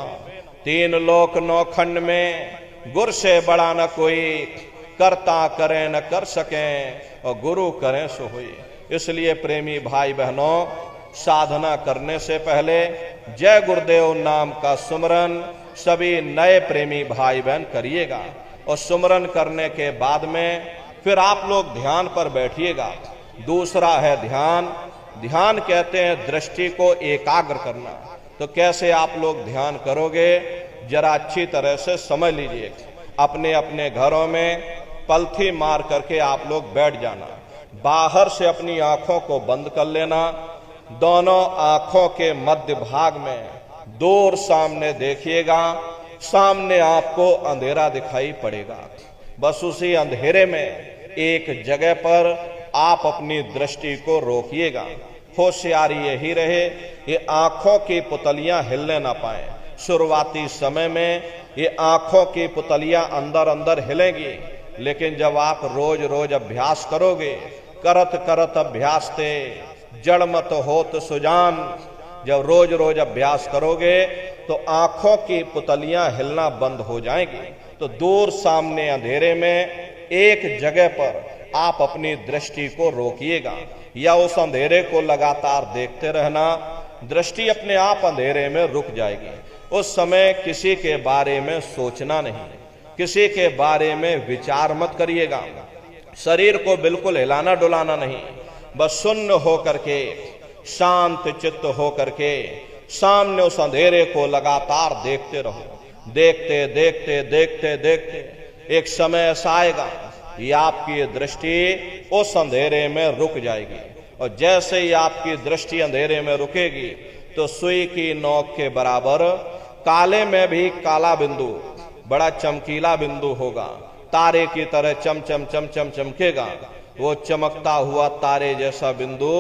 तीन लोक नौ खंड में गुरु से बड़ा न कोई, करता करें न कर सकें, और गुरु करें सो होई। इसलिए प्रेमी भाई बहनों, साधना करने से पहले जय गुरुदेव नाम का सुमरन सभी नए प्रेमी भाई बहन करिएगा। और सुमरन करने के बाद में फिर आप लोग ध्यान पर बैठिएगा। दूसरा है ध्यान। ध्यान कहते हैं दृष्टि को एकाग्र करना। तो कैसे आप लोग ध्यान करोगे, जरा अच्छी तरह से समझ लीजिए। अपने अपने घरों में पलथी मार करके आप लोग बैठ जाना। बाहर से अपनी आंखों को बंद कर लेना। दोनों आंखों के मध्य भाग में दूर सामने देखिएगा, सामने आपको अंधेरा दिखाई पड़ेगा। बस उसी अंधेरे में एक जगह पर आप अपनी दृष्टि को रोकिएगा। होशियारी यही रहे, ये आंखों की पुतलियां हिलने ना पाए। शुरुआती समय में ये आंखों की पुतलियां अंदर अंदर हिलेंगी, लेकिन जब आप रोज रोज अभ्यास करोगे, करत करत अभ्यास ते जड़ मत होत सुजान, जब रोज रोज अभ्यास करोगे तो आंखों की पुतलियां हिलना बंद हो जाएंगी। तो दूर सामने अंधेरे में एक जगह पर आप अपनी दृष्टि को रोकिएगा, या उस अंधेरे को लगातार देखते रहना। दृष्टि अपने आप अंधेरे में रुक जाएगी। उस समय किसी के बारे में सोचना नहीं, किसी के बारे में विचार मत करिएगा। शरीर को बिल्कुल हिलाना डुलाना नहीं, बस शून्य हो करके, शांत चित्त हो करके सामने उस अंधेरे को लगातार देखते रहो। देखते देखते देखते देखते एक समय ऐसा आएगा, ये आपकी दृष्टि उस अंधेरे में रुक जाएगी। और जैसे ही आपकी दृष्टि अंधेरे में रुकेगी, तो सुई की नोक के बराबर काले में भी काला बिंदु, बड़ा चमकीला बिंदु होगा। तारे की तरह चम चम चम चम चमकेगा। वो चमकता हुआ तारे जैसा बिंदु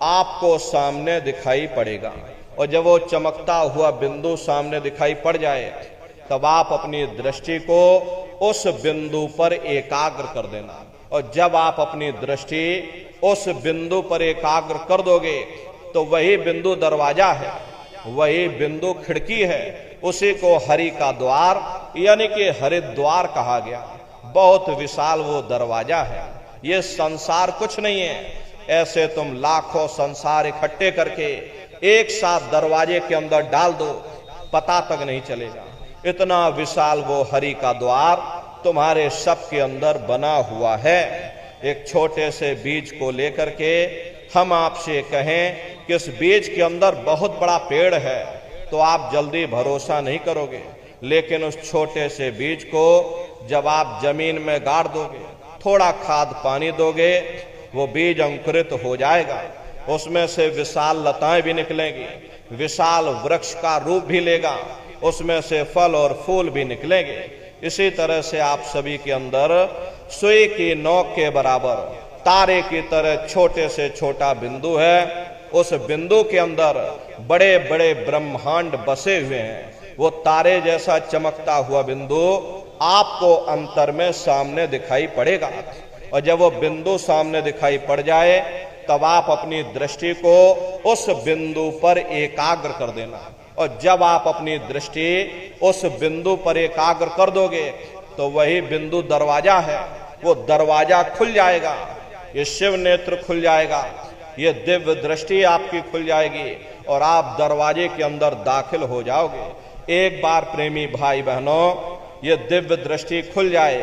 आपको सामने दिखाई पड़ेगा। और जब वो चमकता हुआ बिंदु सामने दिखाई पड़ जाए, तब आप अपनी दृष्टि को उस बिंदु पर एकाग्र कर देना। और जब आप अपनी दृष्टि उस बिंदु पर एकाग्र कर दोगे, तो वही बिंदु दरवाजा है, वही बिंदु खिड़की है, उसी को हरि का द्वार यानी कि हरिद्वार कहा गया। बहुत विशाल वो दरवाजा है। ये संसार कुछ नहीं है। ऐसे तुम लाखों संसार इकट्ठे करके एक साथ दरवाजे के अंदर डाल दो, पता तक नहीं चलेगा। इतना विशाल वो हरि का द्वार तुम्हारे सब के अंदर बना हुआ है। एक छोटे से बीज को लेकर के हम आपसे कहें कि इस बीज के अंदर बहुत बड़ा पेड़ है, तो आप जल्दी भरोसा नहीं करोगे। लेकिन उस छोटे से बीज को जब आप जमीन में गाड़ दोगे, थोड़ा खाद पानी दोगे, वो बीज अंकुरित हो जाएगा। उसमें से विशाल लताएं भी निकलेंगी, विशाल वृक्ष का रूप भी लेगा, उसमें से फल और फूल भी निकलेंगे। इसी तरह से आप सभी के अंदर सुई की नोक के बराबर तारे की तरह छोटे से छोटा बिंदु है। उस बिंदु के अंदर बड़े बड़े ब्रह्मांड बसे हुए हैं। वो तारे जैसा चमकता हुआ बिंदु आपको अंतर में सामने दिखाई पड़ेगा। और जब वो बिंदु सामने दिखाई पड़ जाए, तब आप अपनी दृष्टि को उस बिंदु पर एकाग्र कर देना। और जब आप अपनी दृष्टि उस बिंदु पर एकाग्र कर दोगे, तो वही बिंदु दरवाजा है। वो दरवाजा खुल जाएगा, ये शिव नेत्र खुल जाएगा, ये दिव्य दृष्टि आपकी खुल जाएगी और आप दरवाजे के अंदर दाखिल हो जाओगे। एक बार प्रेमी भाई बहनों, ये दिव्य दृष्टि खुल जाए,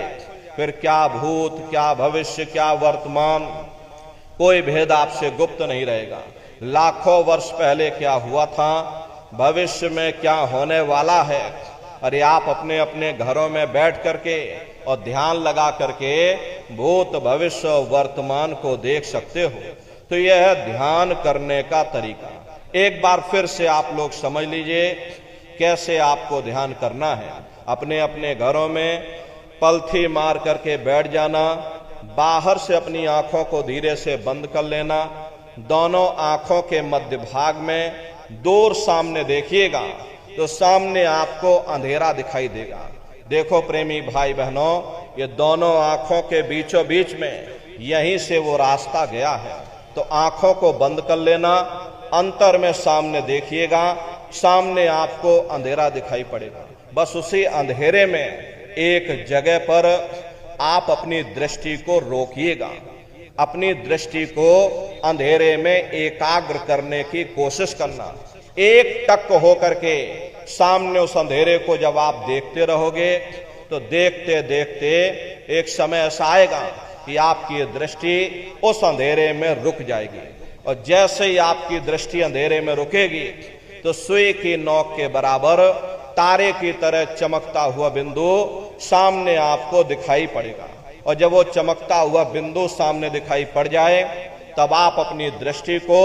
फिर क्या भूत, क्या भविष्य, क्या वर्तमान, कोई भेद आपसे गुप्त नहीं रहेगा। लाखों वर्ष पहले क्या हुआ था, भविष्य में क्या होने वाला है, अरे आप अपने अपने घरों में बैठ करके और ध्यान लगा करके भूत भविष्य वर्तमान को देख सकते हो। तो यह है ध्यान करने का तरीका। एक बार फिर से आप लोग समझ लीजिए कैसे आपको ध्यान करना है। अपने अपने घरों में पलथी मार करके बैठ जाना, बाहर से अपनी आंखों को धीरे से बंद कर लेना, दोनों आंखों के मध्य भाग में दूर सामने देखिएगा तो सामने आपको अंधेरा दिखाई देगा। देखो प्रेमी भाई बहनों, ये दोनों आंखों के बीचों बीच में यहीं से वो रास्ता गया है। तो आंखों को बंद कर लेना, अंतर में सामने देखिएगा, सामने आपको अंधेरा दिखाई पड़ेगा। बस उसी अंधेरे में एक जगह पर आप अपनी दृष्टि को रोकिएगा। अपनी दृष्टि को अंधेरे में एकाग्र करने की कोशिश करना। एक टक होकर के सामने उस अंधेरे को जब आप देखते रहोगे, तो देखते देखते एक समय ऐसा आएगा कि आपकी ये दृष्टि उस अंधेरे में रुक जाएगी। और जैसे ही आपकी दृष्टि अंधेरे में रुकेगी, तो सुई की नोक के बराबर तारे की तरह चमकता हुआ बिंदु सामने आपको दिखाई पड़ेगा। और जब वो चमकता हुआ बिंदु सामने दिखाई पड़ जाए, तब आप अपनी दृष्टि को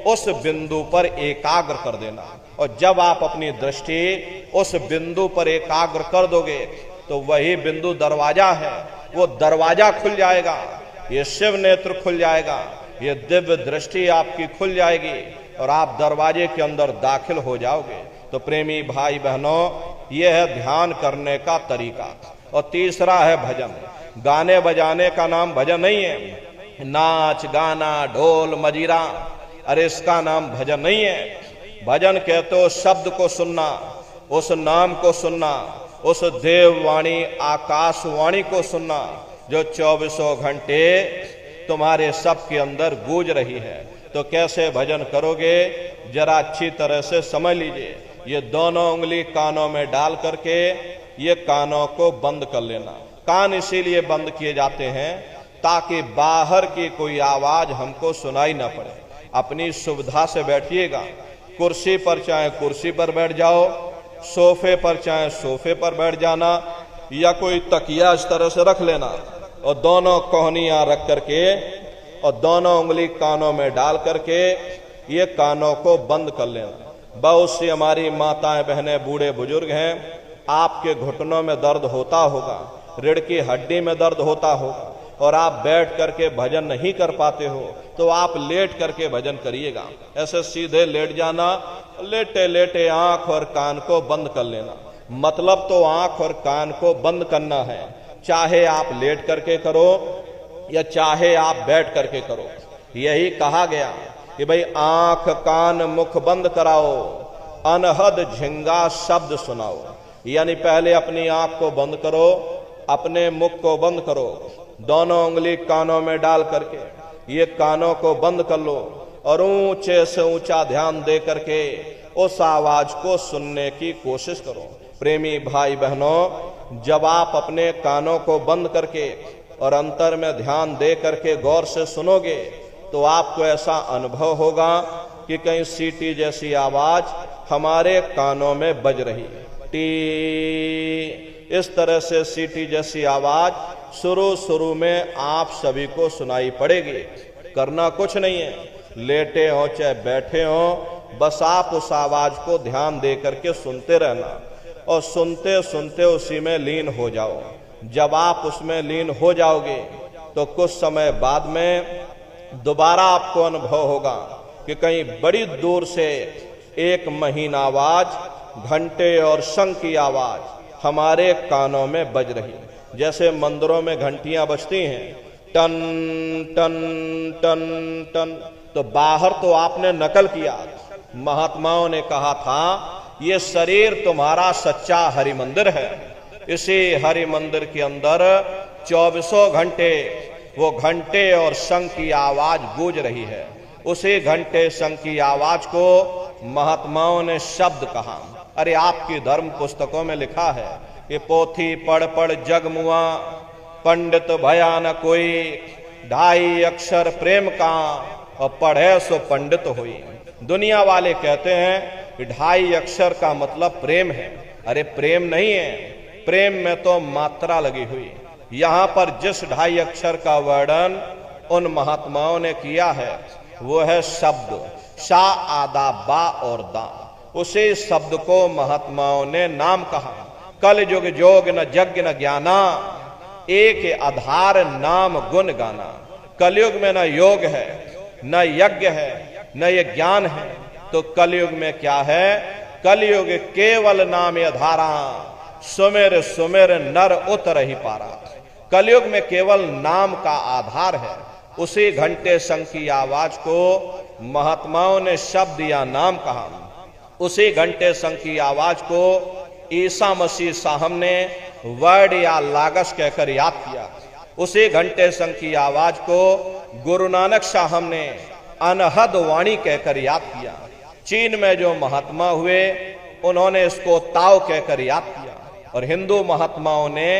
उस बिंदु पर एकाग्र कर देना। और जब आप अपनी दृष्टि उस बिंदु पर एकाग्र कर दोगे, तो वही बिंदु दरवाजा है। वो दरवाजा खुल जाएगा, ये शिव नेत्र खुल जाएगा, ये दिव्य दृष्टि आपकी खुल जाएगी और आप दरवाजे के अंदर दाखिल हो जाओगे। तो प्रेमी भाई बहनों, यह है ध्यान करने का तरीका। और तीसरा है भजन। गाने बजाने का नाम भजन नहीं है। नाच गाना ढोल मजीरा, अरे इसका नाम भजन नहीं है। भजन कहते हो शब्द को सुनना, उस नाम को सुनना, उस देववाणी आकाशवाणी को सुनना जो 24 घंटे तुम्हारे सब के अंदर गूंज रही है। तो कैसे भजन करोगे, जरा अच्छी तरह से समझ लीजिए। ये दोनों उंगली कानों में डाल करके ये कानों को बंद कर लेना। कान इसीलिए बंद किए जाते हैं ताकि बाहर की कोई आवाज हमको सुनाई ना पड़े। अपनी सुविधा से बैठिएगा। कुर्सी पर चाहे कुर्सी पर बैठ जाओ, सोफे पर चाहे सोफे पर बैठ जाना, या कोई तकिया इस तरह से रख लेना और दोनों कोहनियां रख करके और दोनों उंगली कानों में डाल करके ये कानों को बंद कर लेना। बहुत सी हमारी माताएं बहनें बूढ़े बुजुर्ग हैं, आपके घुटनों में दर्द होता होगा, रीढ़ की हड्डी में दर्द होता होगा और आप बैठ करके भजन नहीं कर पाते हो, तो आप लेट करके भजन करिएगा। ऐसे सीधे लेट जाना, लेटे लेटे आंख और कान को बंद कर लेना। मतलब तो आंख और कान को बंद करना है, चाहे आप लेट करके करो या चाहे आप बैठ करके करो। यही कहा गया कि भाई आंख कान मुख बंद कराओ, अनहद झिंगा शब्द सुनाओ। यानी पहले अपनी आंख को बंद करो, अपने मुख को बंद करो, दोनों उंगली कानों में डाल करके ये कानों को बंद कर लो और ऊंचे से ऊंचा ध्यान दे करके उस आवाज को सुनने की कोशिश करो। प्रेमी भाई बहनों, जब आप अपने कानों को बंद करके और अंतर में ध्यान दे करके गौर से सुनोगे तो आपको ऐसा अनुभव होगा कि कहीं सीटी जैसी आवाज हमारे कानों में बज रही है। टी, इस तरह से सीटी जैसी आवाज शुरू में आप सभी को सुनाई पड़ेगी। करना कुछ नहीं है, लेटे हो चाहे बैठे हो, बस आप उस आवाज को ध्यान दे करके सुनते रहना और सुनते सुनते उसी में लीन हो जाओ। जब आप उसमें लीन हो जाओगे तो कुछ समय बाद में दोबारा आपको अनुभव होगा कि कहीं बड़ी दूर से एक महीन आवाज, घंटे और शंख की आवाज हमारे कानों में बज रही है। जैसे मंदिरों में घंटियां बजती हैं, टन टन टन टन, तो बाहर तो आपने नकल किया। महात्माओं ने कहा था ये शरीर तुम्हारा सच्चा हरि मंदिर है। इसी हरि मंदिर के अंदर 24 घंटे वो घंटे और शंख की आवाज गूंज रही है। उसी घंटे शंख की आवाज को महात्माओं ने शब्द कहा। अरे आपकी धर्म पुस्तकों में लिखा है कि पोथी पढ़ पढ़ जग मुआ, पंडित भया न कोई, 2.5 अक्षर प्रेम का और पढ़े सो पंडित हुई। दुनिया वाले कहते हैं कि 2.5 अक्षर का मतलब प्रेम है। अरे प्रेम नहीं है, प्रेम में तो मात्रा लगी हुई। यहां पर जिस 2.5 अक्षर का वर्णन उन महात्माओं ने किया है वो है शब्द, शा आदा बा और दा। उसी शब्द को महात्माओं ने नाम कहा। कल युग जोग न यज्ञ न ज्ञाना, एक आधार नाम गुण गाना। कलयुग में न योग है, न यज्ञ है, न ये ज्ञान है, तो कलयुग में क्या है? कलयुग केवल नाम आधारा, सुमेर सुमेर नर उतर ही पारा। कलयुग में केवल नाम का आधार है। उसी घंटे शंख की आवाज को महात्माओं ने शब्द या नाम कहा। उसी घंटे शंख की आवाज को ईसा मसीह साहब ने वर्ड या लागस कहकर याद किया। उसी घंटे शंख की आवाज को गुरु नानक साहब ने अनहद वाणी कहकर याद किया। चीन में जो महात्मा हुए उन्होंने इसको ताओ कहकर याद किया और हिंदू महात्माओं ने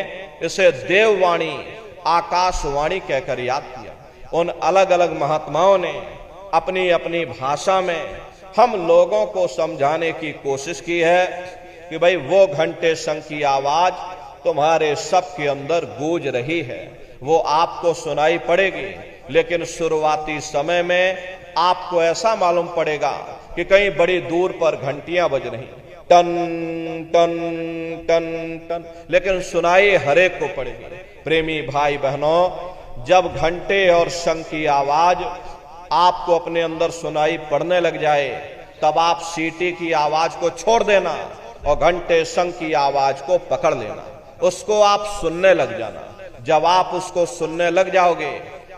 इसे देववाणी, आकाशवाणी कहकर याद किया। उन अलग अलग महात्माओं ने अपनी अपनी भाषा में हम लोगों को समझाने की कोशिश की है कि भाई वो घंटे शंख की आवाज तुम्हारे सबके अंदर गूंज रही है, वो आपको सुनाई पड़ेगी। लेकिन शुरुआती समय में आपको ऐसा मालूम पड़ेगा कि कहीं बड़ी दूर पर घंटियां बज रही, टन टन टन टन, लेकिन सुनाई हरेक को पड़ेगी। प्रेमी भाई बहनों, जब घंटे और शंख की आवाज आपको अपने अंदर सुनाई पड़ने लग जाए तब आप सीटी की आवाज को छोड़ देना और घंटे शंख की आवाज को पकड़ लेना, उसको आप सुनने लग जाना। जब आप उसको सुनने लग जाओगे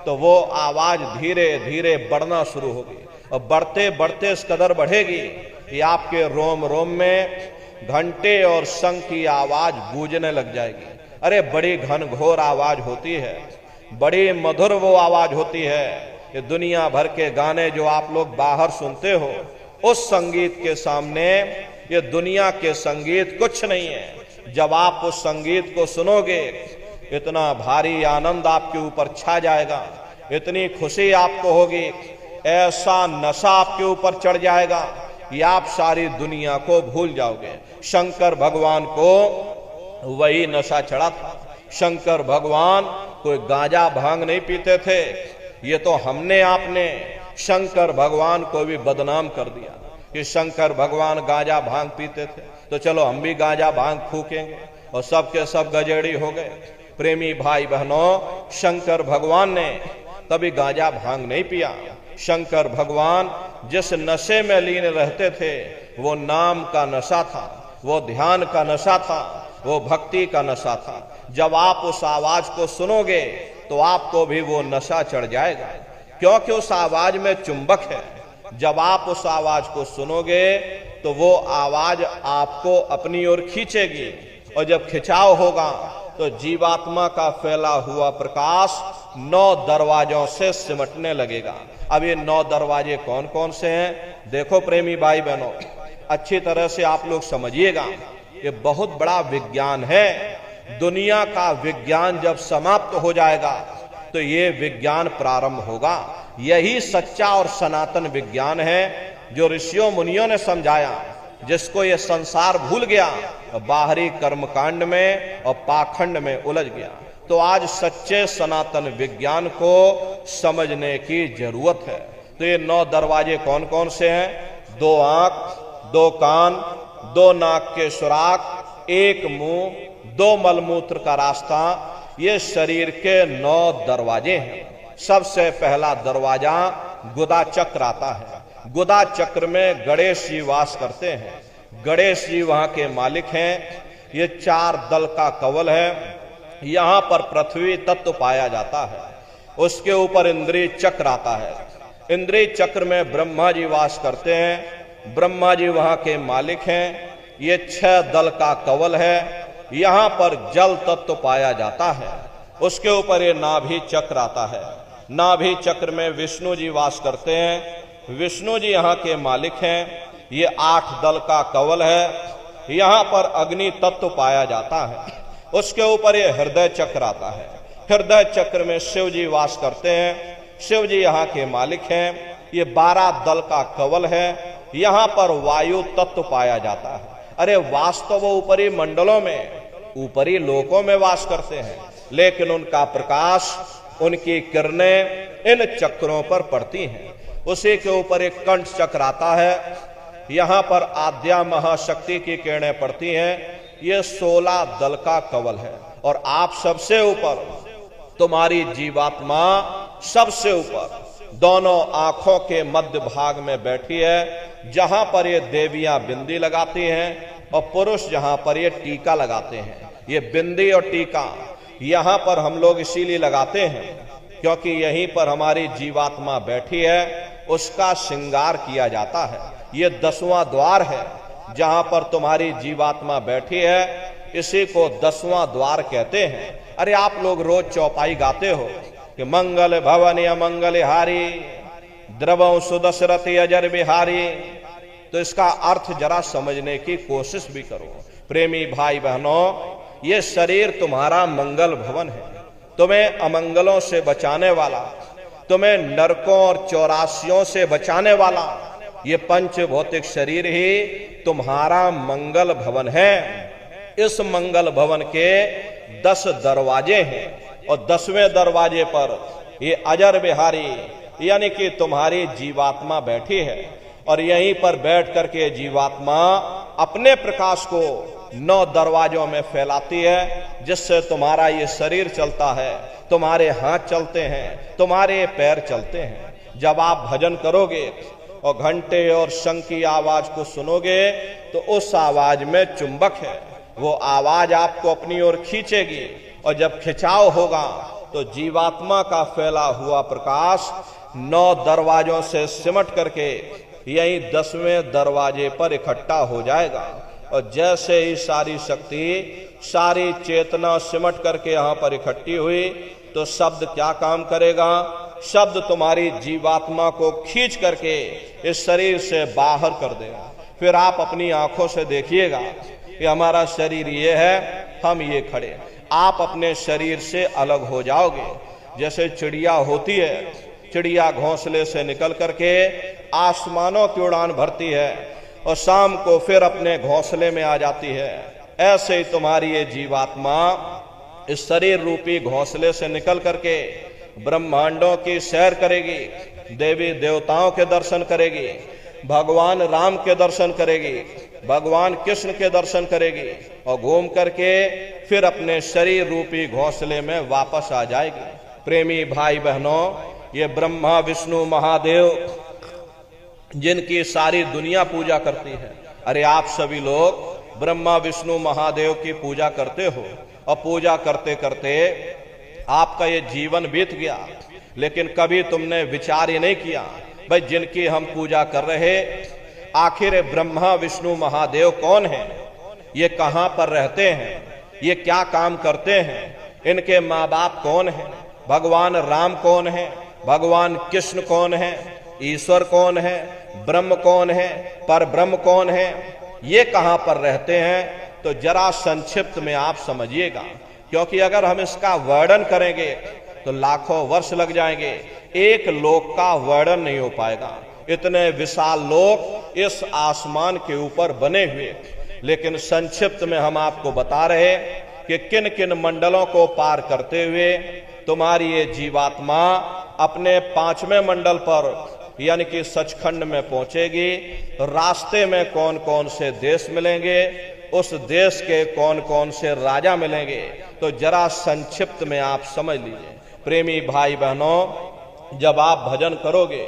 तो वो आवाज धीरे धीरे बढ़ना शुरू होगी और बढ़ते बढ़ते इस कदर बढ़ेगी कि आपके रोम रोम में घंटे और शंख की आवाज गूंजने लग जाएगी। अरे बड़ी घनघोर आवाज होती है, बड़ी मधुर वो आवाज होती है कि दुनिया भर के गाने जो आप लोग बाहर सुनते हो उस संगीत के सामने ये दुनिया के संगीत कुछ नहीं है। जब आप उस संगीत को सुनोगे इतना भारी आनंद आपके ऊपर छा जाएगा, इतनी खुशी आपको होगी, ऐसा नशा आपके ऊपर चढ़ जाएगा कि आप सारी दुनिया को भूल जाओगे। शंकर भगवान को वही नशा चढ़ा था। शंकर भगवान कोई गांजा भांग नहीं पीते थे। ये तो हमने आपने शंकर भगवान को भी बदनाम कर दिया कि शंकर भगवान गांजा भांग पीते थे, तो चलो हम भी गांजा भांग फूकेंगे और सबके सब गजेड़ी हो गए। प्रेमी भाई बहनों, शंकर भगवान ने कभी गांजा भांग नहीं पिया। शंकर भगवान जिस नशे में लीन रहते थे वो नाम का नशा था, वो ध्यान का नशा था, वो भक्ति का नशा था। जब आप उस आवाज को सुनोगे तो आपको भी वो नशा चढ़ जाएगा, क्योंकि उस आवाज में चुंबक है। जब आप उस आवाज को सुनोगे तो वो आवाज आपको अपनी ओर खींचेगी, और जब खिंचाव होगा तो जीवात्मा का फैला हुआ प्रकाश 9 दरवाजों से सिमटने लगेगा। अब ये 9 दरवाजे कौन कौन से हैं? देखो प्रेमी भाई बहनों, अच्छी तरह से आप लोग समझिएगा, ये बहुत बड़ा विज्ञान है। दुनिया का विज्ञान जब समाप्त हो जाएगा तो ये विज्ञान प्रारंभ होगा। यही सच्चा और सनातन विज्ञान है जो ऋषियों मुनियों ने समझाया, जिसको ये संसार भूल गया, बाहरी कर्मकांड में और पाखंड में उलझ गया। तो आज सच्चे सनातन विज्ञान को समझने की जरूरत है। तो ये 9 दरवाजे कौन कौन से हैं? 2 आंख, 2 कान, 2 नाक के सुराख, 1 मुंह, 2 मलमूत्र का रास्ता, ये शरीर के 9 दरवाजे हैं। सबसे पहला दरवाजा गुदा चक्र आता है। गुदा चक्र में गणेश जी वास करते हैं। गणेश जी वहां के मालिक हैं। ये 4 दल का कवल है। यहां पर पृथ्वी तत्व पाया जाता है। उसके ऊपर इंद्रिय चक्र आता है। इंद्रिय चक्र में ब्रह्मा जी वास करते हैं। ब्रह्मा जी वहां के मालिक हैं। ये 6 दल का कवल है। यहां पर जल तत्व पाया जाता है। उसके ऊपर ये नाभि चक्र आता है। नाभि चक्र में विष्णु जी वास करते हैं। विष्णु जी यहाँ के मालिक हैं। ये 8 दल का कवल है। यहाँ पर अग्नि तत्व पाया जाता है। उसके ऊपर ये हृदय चक्र आता है। हृदय चक्र में शिव जी वास करते हैं। शिव जी यहाँ के मालिक हैं। ये 12 दल का कवल है। यहाँ पर वायु तत्व पाया जाता है। अरे वास्तव वो ऊपरी मंडलों में, ऊपरी लोकों में वास करते हैं, लेकिन उनका प्रकाश, उनकी किरणें इन चक्रों पर पड़ती हैं। उसी के ऊपर एक कंठ चक्र आता है। यहाँ पर आद्या महाशक्ति की किरणें पड़ती हैं। ये 16 दल का कवल है। और आप सबसे ऊपर, तुम्हारी जीवात्मा सबसे ऊपर दोनों आंखों के मध्य भाग में बैठी है, जहां पर ये देवियां बिंदी लगाती हैं और पुरुष जहां पर ये टीका लगाते हैं। ये बिंदी और टीका यहां पर हम लोग इसीलिए लगाते हैं क्योंकि यहीं पर हमारी जीवात्मा बैठी है, उसका श्रृंगार किया जाता है। ये 10वां द्वार है जहां पर तुम्हारी जीवात्मा बैठी है। इसी को 10वां द्वार कहते हैं। अरे आप लोग रोज चौपाई गाते हो कि मंगल भवन अमंगल हारी, द्रवं सुदशरथि अजर बिहारी। तो इसका अर्थ जरा समझने की कोशिश भी करो। प्रेमी भाई बहनों, ये शरीर तुम्हारा मंगल भवन है, तुम्हें अमंगलों से बचाने वाला, तुम्हें नरकों और 84 से बचाने वाला ये पंच भौतिक शरीर ही तुम्हारा मंगल भवन है। इस मंगल भवन के 10 दरवाजे हैं और 10वें दरवाजे पर ये अजर बिहारी यानी कि तुम्हारी जीवात्मा बैठी है। और यहीं पर बैठ करके जीवात्मा अपने प्रकाश को 9 दरवाजों में फैलाती है, जिससे तुम्हारा ये शरीर चलता है, तुम्हारे हाथ चलते हैं, तुम्हारे पैर चलते हैं। जब आप भजन करोगे और घंटे और शंख की आवाज को सुनोगे तो उस आवाज में चुंबक है। वो आवाज आपको अपनी ओर खींचेगी और जब खिंचाव होगा तो जीवात्मा का फैला हुआ प्रकाश 9 दरवाजों से सिमट करके यही 10वें दरवाजे पर इकट्ठा हो जाएगा। और जैसे ही सारी शक्ति, सारी चेतना सिमट करके यहाँ पर इकट्ठी हुई तो शब्द क्या काम करेगा? शब्द तुम्हारी जीवात्मा को खींच करके इस शरीर से बाहर कर देगा। फिर आप अपनी आंखों से देखिएगा कि हमारा शरीर ये है, हम ये खड़े। आप अपने शरीर से अलग हो जाओगे। जैसे चिड़िया होती है, चिड़िया घोंसले से निकल करके आसमानों की उड़ान भरती है और शाम को फिर अपने घोंसले में आ जाती है। ऐसे ही तुम्हारी ये जीवात्मा इस शरीर रूपी घोंसले से निकल करके ब्रह्मांडों की सैर करेगी, देवी देवताओं के दर्शन करेगी, भगवान राम के दर्शन करेगी, भगवान कृष्ण के दर्शन करेगी और घूम करके फिर अपने शरीर रूपी घोंसले में वापस आ जाएगी। प्रेमी भाई बहनों, ये ब्रह्मा विष्णु महादेव जिनकी सारी दुनिया पूजा करती है, अरे आप सभी लोग ब्रह्मा विष्णु महादेव की पूजा करते हो और पूजा करते करते आपका ये जीवन बीत गया, लेकिन कभी तुमने विचार ही नहीं किया भाई जिनकी हम पूजा कर रहे, आखिर ब्रह्मा विष्णु महादेव कौन है, ये कहां पर रहते हैं, ये क्या काम करते हैं, इनके माँ बाप कौन है, भगवान राम कौन है, भगवान कृष्ण कौन है, ईश्वर कौन है, ब्रह्म कौन है, पर ब्रह्म कौन है, ये कहां पर रहते हैं, तो जरा संक्षिप्त में आप समझिएगा। क्योंकि अगर हम इसका वर्णन करेंगे तो लाखों वर्ष लग जाएंगे, एक लोक का वर्णन नहीं हो पाएगा। इतने विशाल लोक इस आसमान के ऊपर बने हुए, लेकिन संक्षिप्त में हम आपको बता रहे कि किन किन मंडलों को पार करते हुए तुम्हारी ये जीवात्मा अपने 5वें मंडल पर यानी कि सचखंड में पहुंचेगी। रास्ते में कौन कौन से देश मिलेंगे, उस देश के कौन कौन से राजा मिलेंगे, तो जरा संक्षिप्त में आप समझ लीजिए। प्रेमी भाई बहनों, जब आप भजन करोगे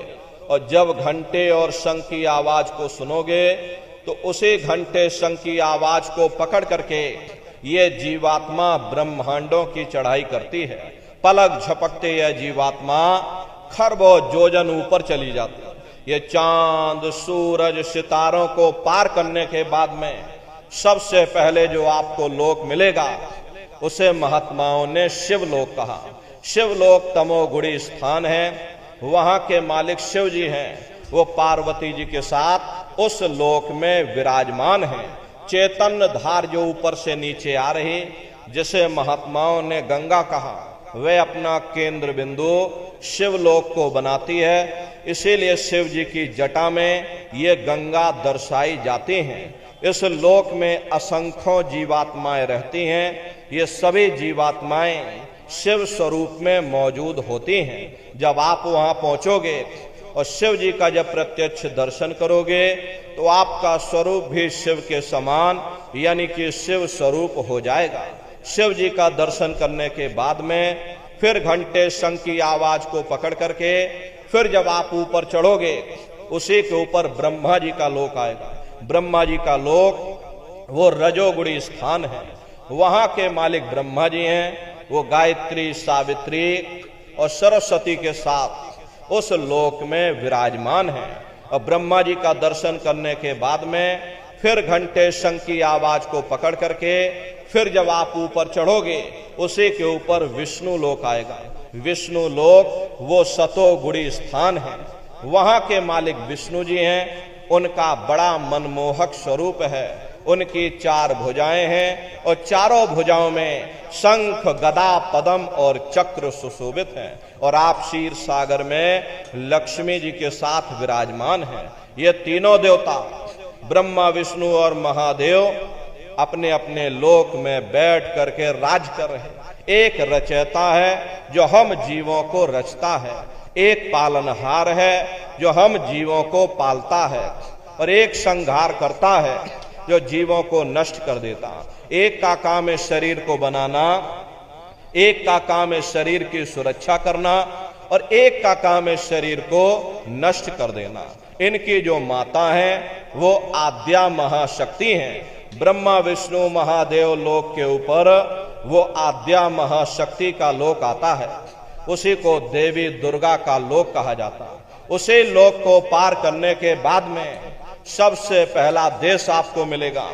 और जब घंटे और शंख की आवाज को सुनोगे, तो उसी घंटे शंख की आवाज को पकड़ करके ये जीवात्मा ब्रह्मांडों की चढ़ाई करती है। पलक झपकते यह जीवात्मा खरबों योजन ऊपर चली जाती है। ये चांद सूरज सितारों को पार करने के बाद में सबसे पहले जो आपको लोक मिलेगा, उसे महात्माओं ने शिवलोक कहा। शिवलोक तमोगुणी स्थान है, वहां के मालिक शिव जी हैं। वो पार्वती जी के साथ उस लोक में विराजमान हैं। चैतन्य धार जो ऊपर से नीचे आ रही, जिसे महात्माओं ने गंगा कहा, वे अपना केंद्र बिंदु शिवलोक को बनाती है। इसीलिए शिव जी की जटा में ये गंगा दर्शाई जाती हैं। इस लोक में असंख्यों जीवात्माएं रहती हैं। ये सभी जीवात्माएं शिव स्वरूप में मौजूद होती हैं। जब आप वहां पहुंचोगे और शिव जी का जब प्रत्यक्ष दर्शन करोगे, तो आपका स्वरूप भी शिव के समान यानी कि शिव स्वरूप हो जाएगा। शिव जी का दर्शन करने के बाद में फिर घंटे शंख की आवाज को पकड़ करके फिर जब आप ऊपर चढ़ोगे, उसी के ऊपर ब्रह्मा जी का लोक आएगा। ब्रह्मा जी का लोक वो रजोगुणी स्थान है। वहां के मालिक ब्रह्मा जी हैं। वो गायत्री, सावित्री और सरस्वती के साथ उस लोक में विराजमान हैं। और ब्रह्मा जी का दर्शन करने के बाद में फिर घंटे शंख की आवाज को पकड़ करके फिर जब आप ऊपर चढ़ोगे, उसी के ऊपर विष्णु लोक आएगा। विष्णु लोक वो सतोगुणी स्थान है। वहां के मालिक विष्णु जी हैं। उनका बड़ा मनमोहक स्वरूप है। उनकी 4 भुजाएं हैं और चारों भुजाओं में शंख, गदा, पद्म और चक्र सुशोभित हैं। और आप क्षीर सागर में लक्ष्मी जी के साथ विराजमान हैं। ये तीनों देवता ब्रह्मा, विष्णु और महादेव अपने अपने लोक में बैठ करके राज कर रहे हैं। एक रचयिता है जो हम जीवों को रचता है, एक पालनहार है जो हम जीवों को पालता है, और एक संहार करता है जो जीवों को नष्ट कर देता। एक का काम है शरीर को बनाना, एक का काम है शरीर की सुरक्षा करना, और एक का काम है शरीर को नष्ट कर देना। इनकी जो माता है वो आद्या महाशक्ति हैं। ब्रह्मा, विष्णु, महादेव लोक के ऊपर वो आद्या महाशक्ति का लोक आता है। उसी को देवी दुर्गा का लोक कहा जाता है। उसी लोक को पार करने के बाद में सबसे पहला देश आपको मिलेगा,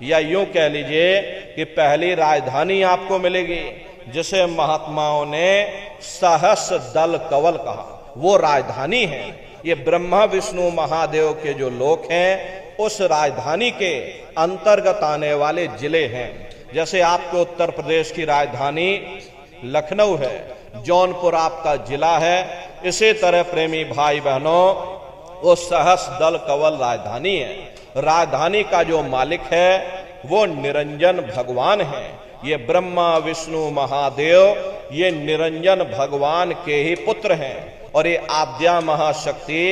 या यूं कह लीजिए कि पहली राजधानी आपको मिलेगी, जिसे महात्माओं ने सहस्र दल कवल कहा। वो राजधानी है। ये ब्रह्मा, विष्णु, महादेव के जो लोक हैं, उस राजधानी के अंतर्गत आने वाले जिले हैं। जैसे आपके उत्तर प्रदेश की राजधानी लखनऊ है, जौनपुर आपका जिला है। इसी तरह प्रेमी भाई बहनों, वो सहस्र दल कवल राजधानी है। राजधानी का जो मालिक है वो निरंजन भगवान है। ये ब्रह्मा, विष्णु, महादेव ये निरंजन भगवान के ही पुत्र हैं। और ये आद्या महाशक्ति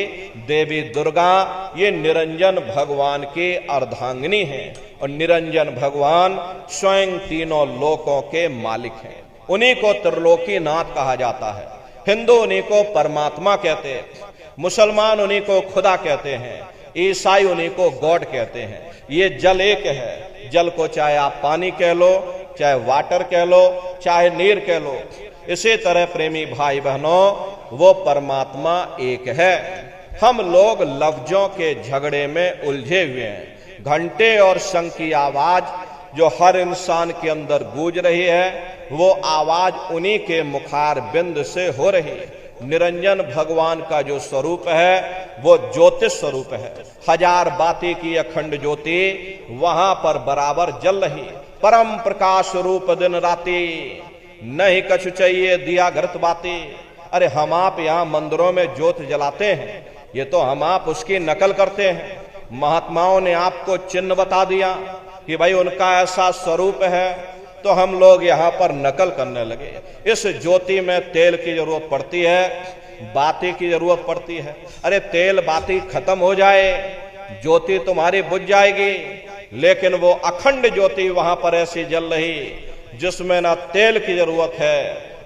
देवी दुर्गा ये निरंजन भगवान की अर्धांगिनी है। और निरंजन भगवान स्वयं तीनों लोकों के मालिक हैं। उन्हीं को त्रिलोकीनाथ कहा जाता है। हिंदू उन्हीं को परमात्मा कहते हैं, मुसलमान उन्हीं को खुदा कहते हैं, ईसाई उन्हीं को गॉड कहते हैं। ये जल एक है। जल को चाहे आप पानी कह लो, चाहे वाटर कह लो, चाहे नीर कह लो। इसी तरह प्रेमी भाई बहनों, वो परमात्मा एक है। हम लोग लफ्जों के झगड़े में उलझे हुए हैं। घंटे और शंख की आवाज जो हर इंसान के अंदर गूंज रही है, वो आवाज उन्हीं के मुखार बिंद से हो रही है। निरंजन भगवान का जो स्वरूप है वो ज्योतिष स्वरूप है। हजार बाती की अखंड ज्योति वहां पर बराबर जल रही। परम प्रकाश रूप दिन राती, नहीं कछु चाहिए दिया घृत बाती। अरे हम आप यहाँ मंदिरों में ज्योत जलाते हैं, ये तो हम आप उसकी नकल करते हैं। महात्माओं ने आपको चिन्ह बता दिया कि भाई उनका ऐसा स्वरूप है, तो हम लोग यहाँ पर नकल करने लगे। इस ज्योति में तेल की जरूरत पड़ती है, बाती की जरूरत पड़ती है। अरे तेल बाती खत्म हो जाए, ज्योति तुम्हारी बुझ जाएगी, लेकिन वो अखंड ज्योति वहां पर ऐसी जल रही जिसमें ना तेल की जरूरत है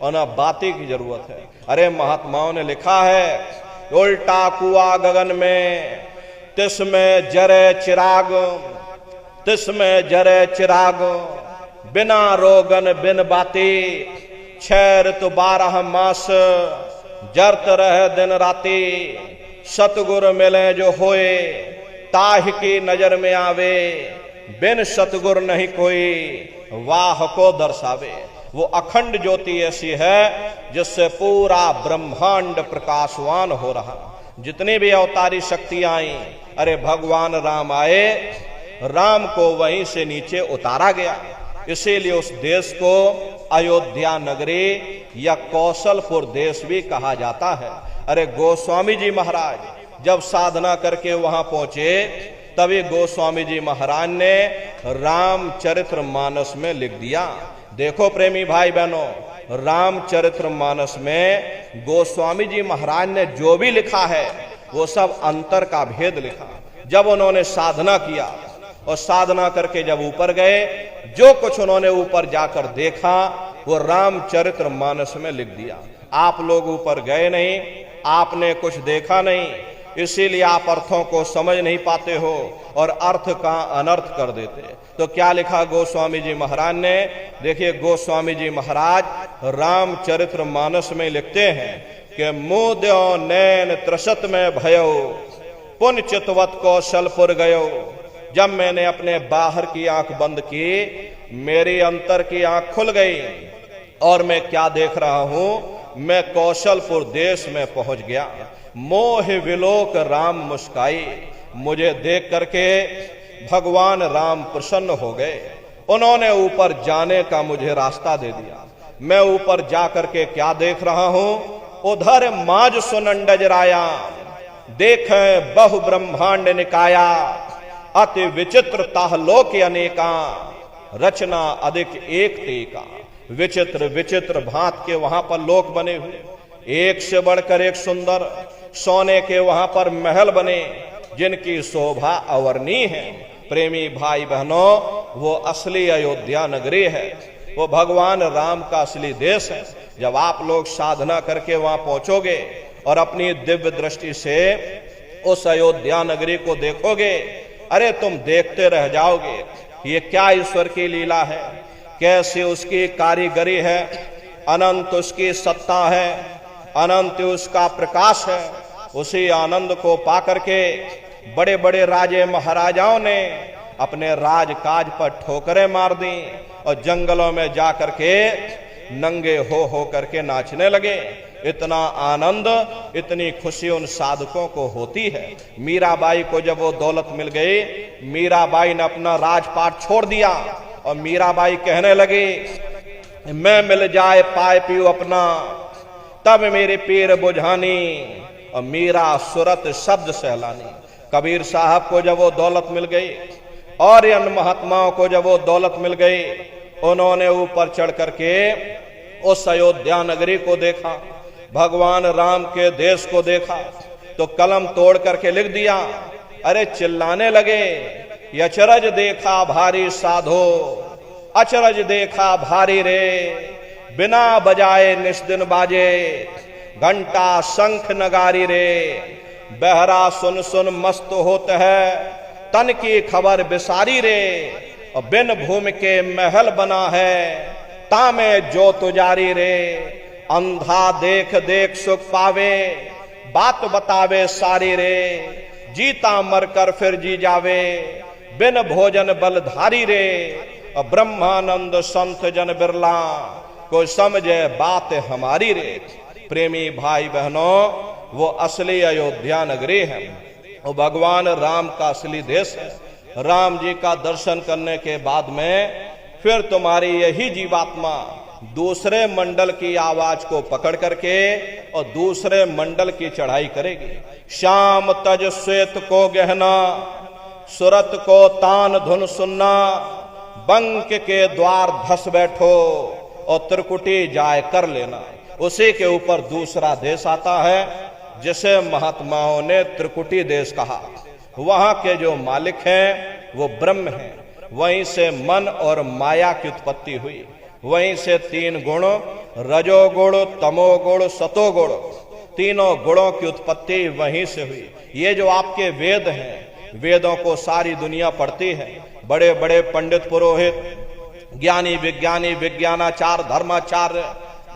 और ना बाती की जरूरत है। अरे महात्माओं ने लिखा है, उल्टा कुआ गगन में तिसमें जरे चिराग, तिसमें जरे चिराग, बिना रोगन बिन बाती, 6 ऋतु 12 मास जरत रहे दिन राती। सतगुर मिले जो होए, ताह की नजर में आवे, बिन सतगुर नहीं कोई, वाह को दर्शावे। वो अखंड ज्योति ऐसी है जिससे पूरा ब्रह्मांड प्रकाशवान हो रहा। जितनी भी अवतारी शक्तियां आई, अरे भगवान राम आए, राम को वहीं से नीचे उतारा गया। इसीलिए उस देश को अयोध्या नगरी या कौशलपुर देश भी कहा जाता है। अरे गोस्वामी जी महाराज जब साधना करके वहां पहुंचे, तभी गोस्वामी जी महाराज ने रामचरित्र मानस में लिख दिया। देखो प्रेमी भाई बहनों, रामचरित्र मानस में गोस्वामी जी महाराज ने जो भी लिखा है वो सब अंतर का भेद लिखा। जब उन्होंने साधना किया और साधना करके जब ऊपर गए, जो कुछ उन्होंने ऊपर जाकर देखा वो रामचरित्र मानस में लिख दिया। आप लोग ऊपर गए नहीं, आपने कुछ देखा नहीं, इसीलिए आप अर्थों को समझ नहीं पाते हो और अर्थ का अनर्थ कर देते। तो क्या लिखा गोस्वामी जी महाराज ने? देखिए गोस्वामी जी महाराज रामचरित्र मानस में लिखते हैं कि मुद्यो नैन त्रसत में भयो, पुन चितवत कौशलपुर गयो। जब मैंने अपने बाहर की आंख बंद की, मेरी अंतर की आंख खुल गई और मैं क्या देख रहा हूं, मैं कौशलपुर देश में पहुंच गया। मोह विलोक राम मुस्काई, मुझे देख करके भगवान राम प्रसन्न हो गए। उन्होंने ऊपर जाने का मुझे रास्ता दे दिया। मैं ऊपर जा करके क्या देख रहा हूं, उधर माज सुनंडज राया, देखे बहु ब्रह्मांड निकाया, अति विचित्र ताहलोक अनेका, रचना अधिक एक तेका। विचित्र विचित्र भांत के वहां पर लोक बने हुए, एक से बढ़कर एक सुंदर। सोने के वहां पर महल बने जिनकी शोभा अवर्णीय है। प्रेमी भाई बहनों, वो असली अयोध्या नगरी है, वो भगवान राम का असली देश है। जब आप लोग साधना करके वहां पहुंचोगे और अपनी दिव्य दृष्टि से उस अयोध्या नगरी को देखोगे, अरे तुम देखते रह जाओगे, ये क्या ईश्वर की लीला है, कैसे उसकी कारीगरी है, अनंत उसकी सत्ता है, अनंत उसका प्रकाश है। उसी आनंद को पाकर के बड़े बड़े राजे महाराजाओं ने अपने राजकाज पर ठोकरें मार दी और जंगलों में जा करके नंगे हो करके नाचने लगे। इतना आनंद, इतनी खुशी उन साधकों को होती है। मीराबाई को जब वो दौलत मिल गई, मीराबाई ने अपना राजपाट छोड़ दिया और मीराबाई कहने लगी, मैं मिल जाए पाए पीऊ अपना, तब मेरे पीर बुझानी, और मीरा सुरत शब्द सहलानी। कबीर साहब को जब वो दौलत मिल गई और इन महात्माओं को जब वो दौलत मिल गई, उन्होंने ऊपर चढ़ करके उस अयोध्या नगरी को देखा, भगवान राम के देश को देखा, तो कलम तोड़ करके लिख दिया। अरे चिल्लाने लगे, अचरज देखा भारी साधो, अचरज देखा भारी रे, बिना बजाए निस्दिन बाजे, घंटा शंख नगारी रे, बहरा सुन सुन मस्त होत है, तन की खबर बिसारी रे, और बिन भूमि के महल बना है, तामे जो तुजारी रे, अंधा देख देख सुख पावे, बात बतावे सारी रे, जीता मर कर फिर जी जावे, बिन भोजन बलधारी रे, और ब्रह्मानंद संत जन बिरला, कोई समझे बात हमारी रे। प्रेमी भाई बहनों, वो असली अयोध्या नगरी है, वो भगवान राम का असली देश है। राम जी का दर्शन करने के बाद में फिर तुम्हारी यही जीवात्मा दूसरे मंडल की आवाज को पकड़ करके और दूसरे मंडल की चढ़ाई करेगी। श्याम तज श्वेत को गहना, सुरत को तान धुन सुनना, बंक के द्वार धस बैठो और त्रिकुटी जाय कर लेना। उसी के ऊपर दूसरा देश आता है जिसे महात्माओं ने त्रिकुटी देश कहा। वहां के जो मालिक हैं वो ब्रह्म हैं। वहीं से मन और माया की उत्पत्ति हुई। वहीं से तीन गुण, रजोगुण, तमोगुण, सतोगुण, तीनों गुणों की उत्पत्ति वहीं से हुई। ये जो आपके वेद हैं, वेदों को सारी दुनिया पढ़ती है। बड़े बड़े पंडित पुरोहित, ज्ञानी विज्ञानी, विज्ञानाचार्य, धर्माचार्य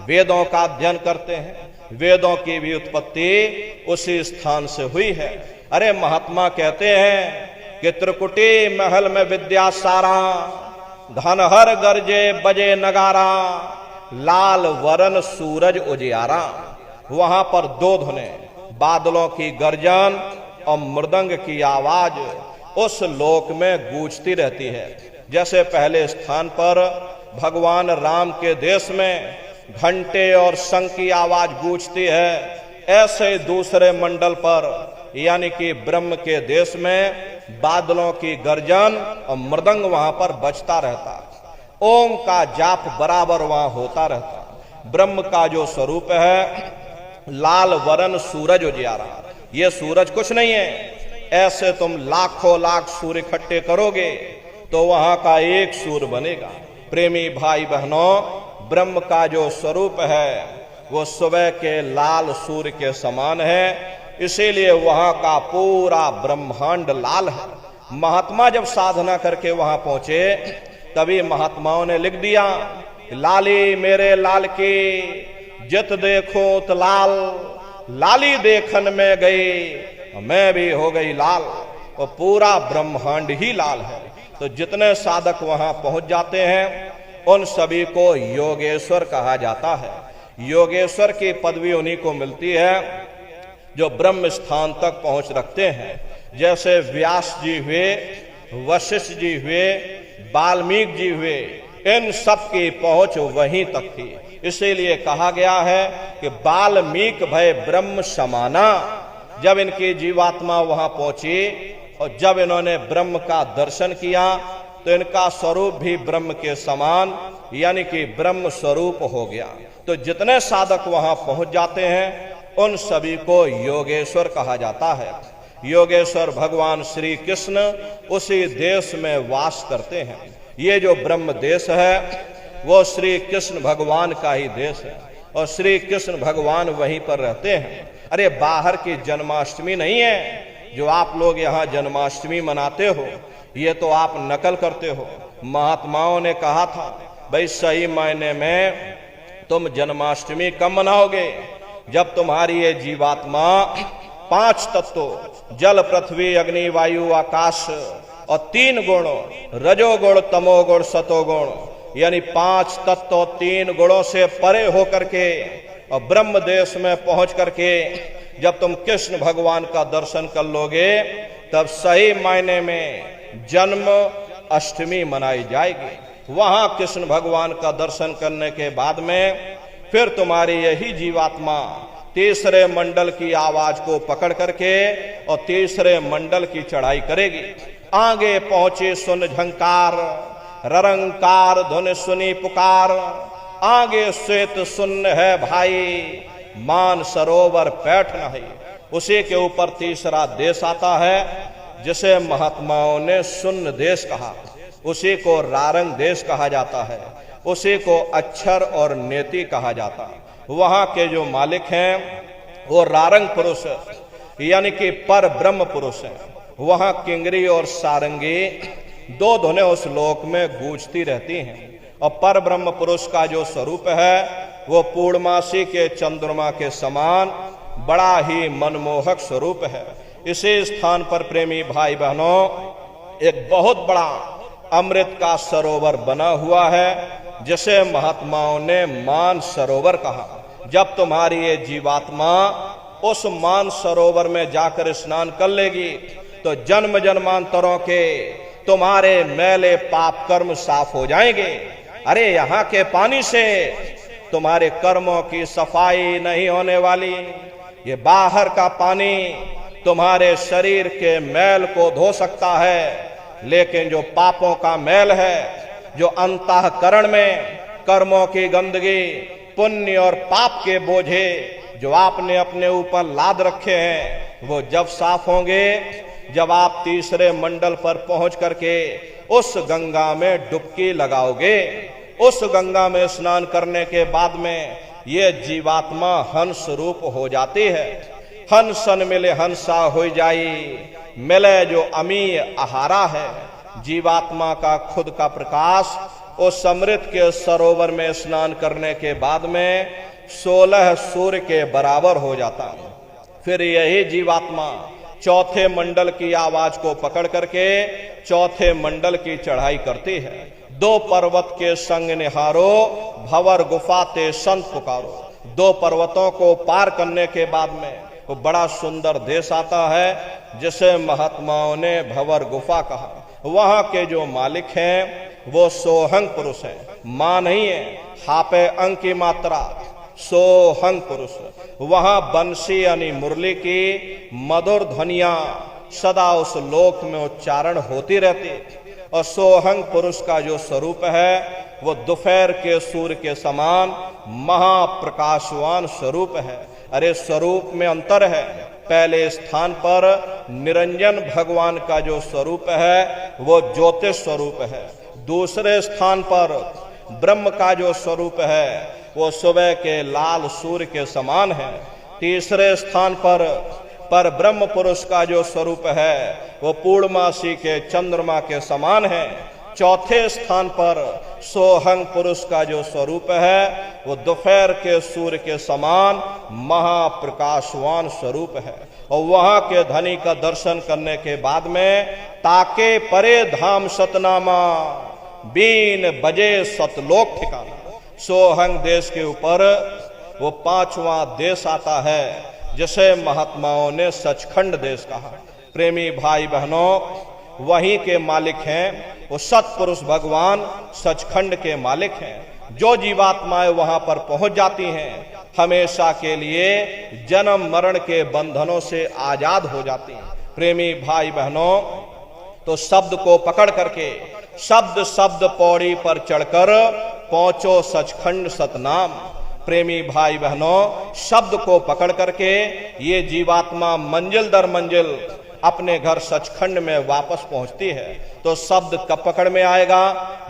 वेदों का अध्ययन करते हैं। वेदों की भी उत्पत्ति उसी स्थान से हुई है। अरे महात्मा कहते हैं कि त्रिकुटी महल में विद्या सारा, धनहर गरजे बजे नगारा, लाल वरन सूरज उजियारा। वहां पर दो धुने, बादलों की गर्जन और मृदंग की आवाज उस लोक में गूंजती रहती है। जैसे पहले स्थान पर भगवान राम के देश में घंटे और शंख की आवाज गूंजती है, ऐसे दूसरे मंडल पर यानी कि ब्रह्म के देश में बादलों की गर्जन और मृदंग वहां पर बजता रहता। ओम का जाप बराबर वहां होता रहता। ब्रह्म का जो स्वरूप है लाल वरन सूरज उजियारा। ये सूरज कुछ नहीं है। ऐसे तुम लाखों लाख सूर्य इकट्ठे करोगे तो वहां का एक सूर्य बनेगा। प्रेमी भाई बहनों, ब्रह्म का जो स्वरूप है वो सुबह के लाल सूर्य के समान है। इसीलिए वहां का पूरा ब्रह्मांड लाल है। महात्मा जब साधना करके वहां पहुंचे तभी महात्माओं ने लिख दिया, लाली मेरे लाल की, जित देखो तो लाल, लाली देखन में गई मैं भी हो गई लाल। और पूरा ब्रह्मांड ही लाल है। तो जितने साधक वहां पहुंच जाते हैं उन सभी को योगेश्वर कहा जाता है। योगेश्वर की पदवी उन्हीं को मिलती है जो ब्रह्म स्थान तक पहुंच रखते हैं। जैसे व्यास जी हुए, वशिष्ठ जी हुए, वाल्मीकि जी हुए, इन सब की पहुंच वहीं तक थी। इसीलिए कहा गया है कि वाल्मीकि भय ब्रह्म समाना। जब इनकी जीवात्मा वहां पहुंची और जब इन्होंने ब्रह्म का दर्शन किया तो इनका स्वरूप भी ब्रह्म के समान यानी कि ब्रह्म स्वरूप हो गया। तो जितने साधक वहां पहुंच जाते हैं उन सभी को योगेश्वर कहा जाता है। योगेश्वर भगवान श्री कृष्ण उसी देश में वास करते हैं। ये जो ब्रह्म देश है वो श्री कृष्ण भगवान का ही देश है और श्री कृष्ण भगवान वहीं पर रहते हैं। अरे बाहर की जन्माष्टमी नहीं है जो आप लोग यहाँ जन्माष्टमी मनाते हो, ये तो आप नकल करते हो। महात्माओं ने कहा था भाई सही मायने में तुम जन्माष्टमी कब मनाओगे? जब तुम्हारी ये जीवात्मा पांच तत्वों जल पृथ्वी अग्नि वायु आकाश और तीन गुणों रजोगुण तमोगुण सतोगुण यानी पांच तत्व तीन गुणों से परे होकर के और ब्रह्म देश में पहुंच करके जब तुम कृष्ण भगवान का दर्शन कर लोगे तब सही मायने में जन्म अष्टमी मनाई जाएगी। वहां कृष्ण भगवान का दर्शन करने के बाद में फिर तुम्हारी यही जीवात्मा तीसरे मंडल की आवाज को पकड़ करके और तीसरे मंडल की चढ़ाई करेगी। आगे पहुंचे सुन झंकार ररंकार धुन सुनी पुकार, आगे श्वेत सुन्न है भाई मान सरोवर पैठ नहीं। उसी के ऊपर तीसरा देश आता है जिसे महात्माओं ने सुन्न देश कहा। उसी को रारंग देश कहा जाता है, उसी को अक्षर और नेति कहा जाता है। वहां के जो मालिक हैं वो रारंग पुरुष यानी कि पर ब्रह्म पुरुष हैं। वहां किंगरी और सारंगी दो धुनें उस लोक में गूंजती रहती हैं और पर ब्रह्म पुरुष का जो स्वरूप है वो पूर्णमासी के चंद्रमा के समान बड़ा ही मनमोहक स्वरूप है। इसी स्थान पर प्रेमी भाई बहनों एक बहुत बड़ा अमृत का सरोवर बना हुआ है, जिसे महात्माओं ने मान सरोवर कहा। जब तुम्हारी ये जीवात्मा उस मान सरोवर में जाकर स्नान कर लेगी तो जन्म जन्मांतरों के तुम्हारे मैले पाप कर्म साफ हो जाएंगे। अरे यहाँ के पानी से तुम्हारे कर्मों की सफाई नहीं होने वाली, ये बाहर का पानी तुम्हारे शरीर के मैल को धो सकता है, लेकिन जो पापों का मैल है, जो अंतःकरण में कर्मों की गंदगी, पुण्य और पाप के बोझे जो आपने अपने ऊपर लाद रखे हैं, वो जब साफ होंगे, जब आप तीसरे मंडल पर पहुंच करके उस गंगा में डुबकी लगाओगे, उस गंगा में स्नान करने के बाद में ये जीवात्मा हंस रूप हो जाती है। हंसन मिले हंसा हो जाई, मिले जो अमीय आहारा है। जीवात्मा का खुद का प्रकाश उस अमृत के सरोवर में स्नान करने के बाद में 16 सूर्य के बराबर हो जाता। फिर यही जीवात्मा चौथे मंडल की आवाज को पकड़ करके चौथे मंडल की चढ़ाई करती है। 2 पर्वत के संग निहारो, भंवर गुफा ते संत पुकारो। 2 पर्वतों को पार करने के बाद में वो बड़ा सुंदर देश आता है, जिसे महात्माओं ने भंवर गुफा कहा। वहां के जो मालिक हैं वो सोहंग पुरुष हैं, मां नहीं है, हापे अंक की मात्रा, सोहंग पुरुष। वहां बंसी यानी मुरली की मधुर ध्वनियां सदा उस लोक में उच्चारण होती रहती। और सोहंग पुरुष का जो स्वरूप है वो दोपहर के सूर्य के समान महाप्रकाशवान स्वरूप है। अरे स्वरूप में अंतर है। पहले स्थान पर निरंजन भगवान का जो स्वरूप है वो ज्योतिष स्वरूप है। दूसरे स्थान पर ब्रह्म का जो स्वरूप है वो सुबह के लाल सूर्य के समान है। तीसरे स्थान पर ब्रह्म पुरुष का जो स्वरूप है वो पूर्णमासी के चंद्रमा के समान है। चौथे स्थान पर सोहंग पुरुष का जो स्वरूप है वो दोपहर के सूर्य के समान महाप्रकाशवान स्वरूप है। और वहां के धनी का दर्शन करने के बाद में ताके परे धाम सतनामा, बीन बजे सतलोक ठिकाना। सोहंग देश के ऊपर वो 5वां देश आता है, जिसे महात्माओं ने सचखंड देश कहा। प्रेमी भाई बहनों, वहीं के मालिक हैं वो सतपुरुष भगवान, सचखंड के मालिक हैं। जो जीवात्माएं वहां पर पहुंच जाती हैं हमेशा के लिए जन्म मरण के बंधनों से आजाद हो जाती हैं। प्रेमी भाई बहनों, तो शब्द को पकड़ करके शब्द शब्द पौड़ी पर चढ़कर पहुंचो सचखंड सतनाम। प्रेमी भाई बहनों, शब्द को पकड़ करके ये जीवात्मा मंजिल दर मंजिल अपने घर सचखंड में वापस पहुंचती है। तो शब्द कब पकड़ में आएगा?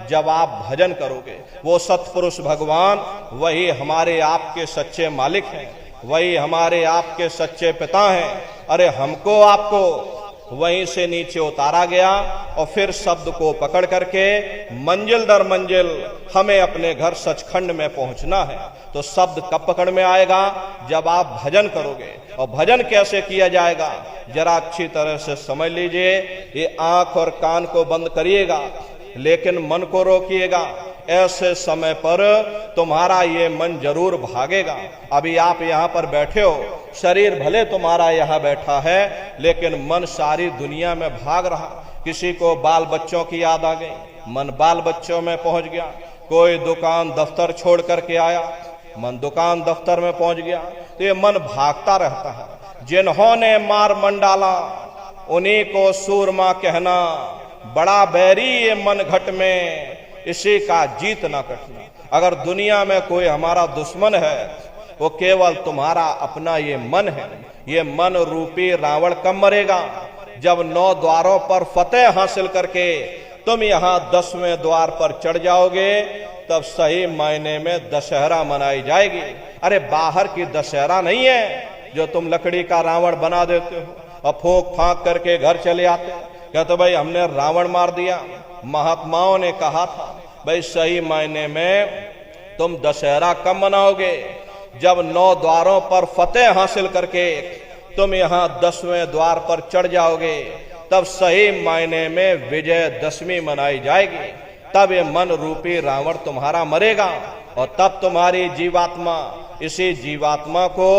जब आप भजन करोगे। वो सतपुरुष भगवान वही हमारे आपके सच्चे मालिक हैं, वही हमारे आपके सच्चे पिता हैं। अरे हमको आपको वहीं से नीचे उतारा गया और फिर शब्द को पकड़ करके मंजिल दर मंजिल हमें अपने घर सचखंड में पहुंचना है। तो शब्द कब पकड़ में आएगा? जब आप भजन करोगे। और भजन कैसे किया जाएगा जरा अच्छी तरह से समझ लीजिए। ये आंख और कान को बंद करिएगा, लेकिन मन को रोकिएगा। ऐसे समय पर तुम्हारा ये मन जरूर भागेगा। अभी आप यहाँ पर बैठे हो, शरीर भले तुम्हारा यहाँ बैठा है, लेकिन मन सारी दुनिया में भाग रहा। किसी को बाल बच्चों की याद आ गई, मन बाल बच्चों में पहुंच गया। कोई दुकान दफ्तर छोड़ करके आया, मन दुकान दफ्तर में पहुंच गया। तो ये मन भागता रहता है। जिन्होंने मार मन डाला उन्हीं को सूरमा कहना, बड़ा बैरी ये मन घट में, इसी का जीत ना कटना। अगर दुनिया में कोई हमारा दुश्मन है वो केवल तुम्हारा अपना ये मन है। ये मन रूपी रावण कब मरेगा? जब 9 द्वारों पर फतेह हासिल करके तुम यहाँ 10वें द्वार पर चढ़ जाओगे, तब सही मायने में दशहरा मनाई जाएगी। अरे बाहर की दशहरा नहीं है जो तुम लकड़ी का रावण बना देते हो और फूंक फांक करके घर चले आते। कहते भाई हमने रावण मार दिया। महात्माओं ने कहा था भाई सही मायने में तुम दशहरा कब मनाओगे? जब 9 द्वारों पर फतेह हासिल करके तुम यहाँ 10वें द्वार पर चढ़ जाओगे, तब सही मायने में विजयदशमी मनाई जाएगी। तब ये मन रूपी रावण तुम्हारा मरेगा और तब तुम्हारी जीवात्मा, इसी जीवात्मा को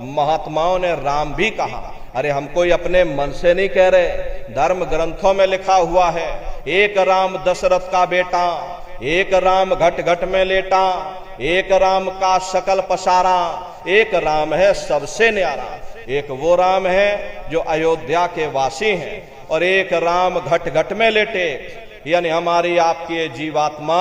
महात्माओं ने राम भी कहा। अरे हम कोई अपने मन से नहीं कह रहे, धर्म ग्रंथों में लिखा हुआ है, एक राम दशरथ का बेटा, एक राम घट घट में लेटा, एक राम का सकल पसारा, एक राम है सबसे न्यारा। एक वो राम है जो अयोध्या के वासी हैं और एक राम घट घट में लेटे, यानी हमारी आपकी जीवात्मा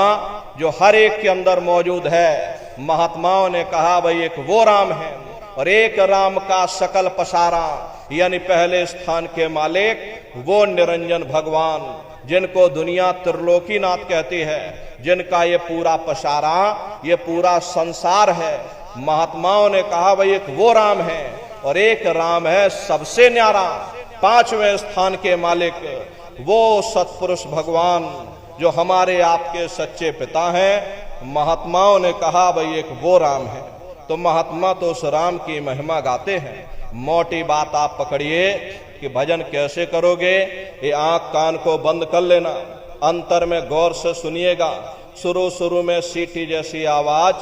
जो हर एक के अंदर मौजूद है। महात्माओं ने कहा भाई एक वो राम है और एक राम का सकल पसारा, यानी पहले स्थान के मालिक वो निरंजन भगवान जिनको दुनिया त्रिलोकीनाथ कहती है, जिनका ये पूरा पसारा, ये पूरा संसार है। महात्माओं ने कहा भाई एक वो राम है और एक राम है सबसे न्यारा, 5वें स्थान के मालिक वो सत्पुरुष भगवान जो हमारे आपके सच्चे पिता हैं। महात्माओं ने कहा भाई एक वो राम है, तो महात्मा तो उस राम की महिमा गाते हैं। मोटी बात आप पकड़िए कि भजन कैसे करोगे, ये आंख कान को बंद कर लेना, अंतर में गौर से सुनिएगा। शुरू में सीटी जैसी आवाज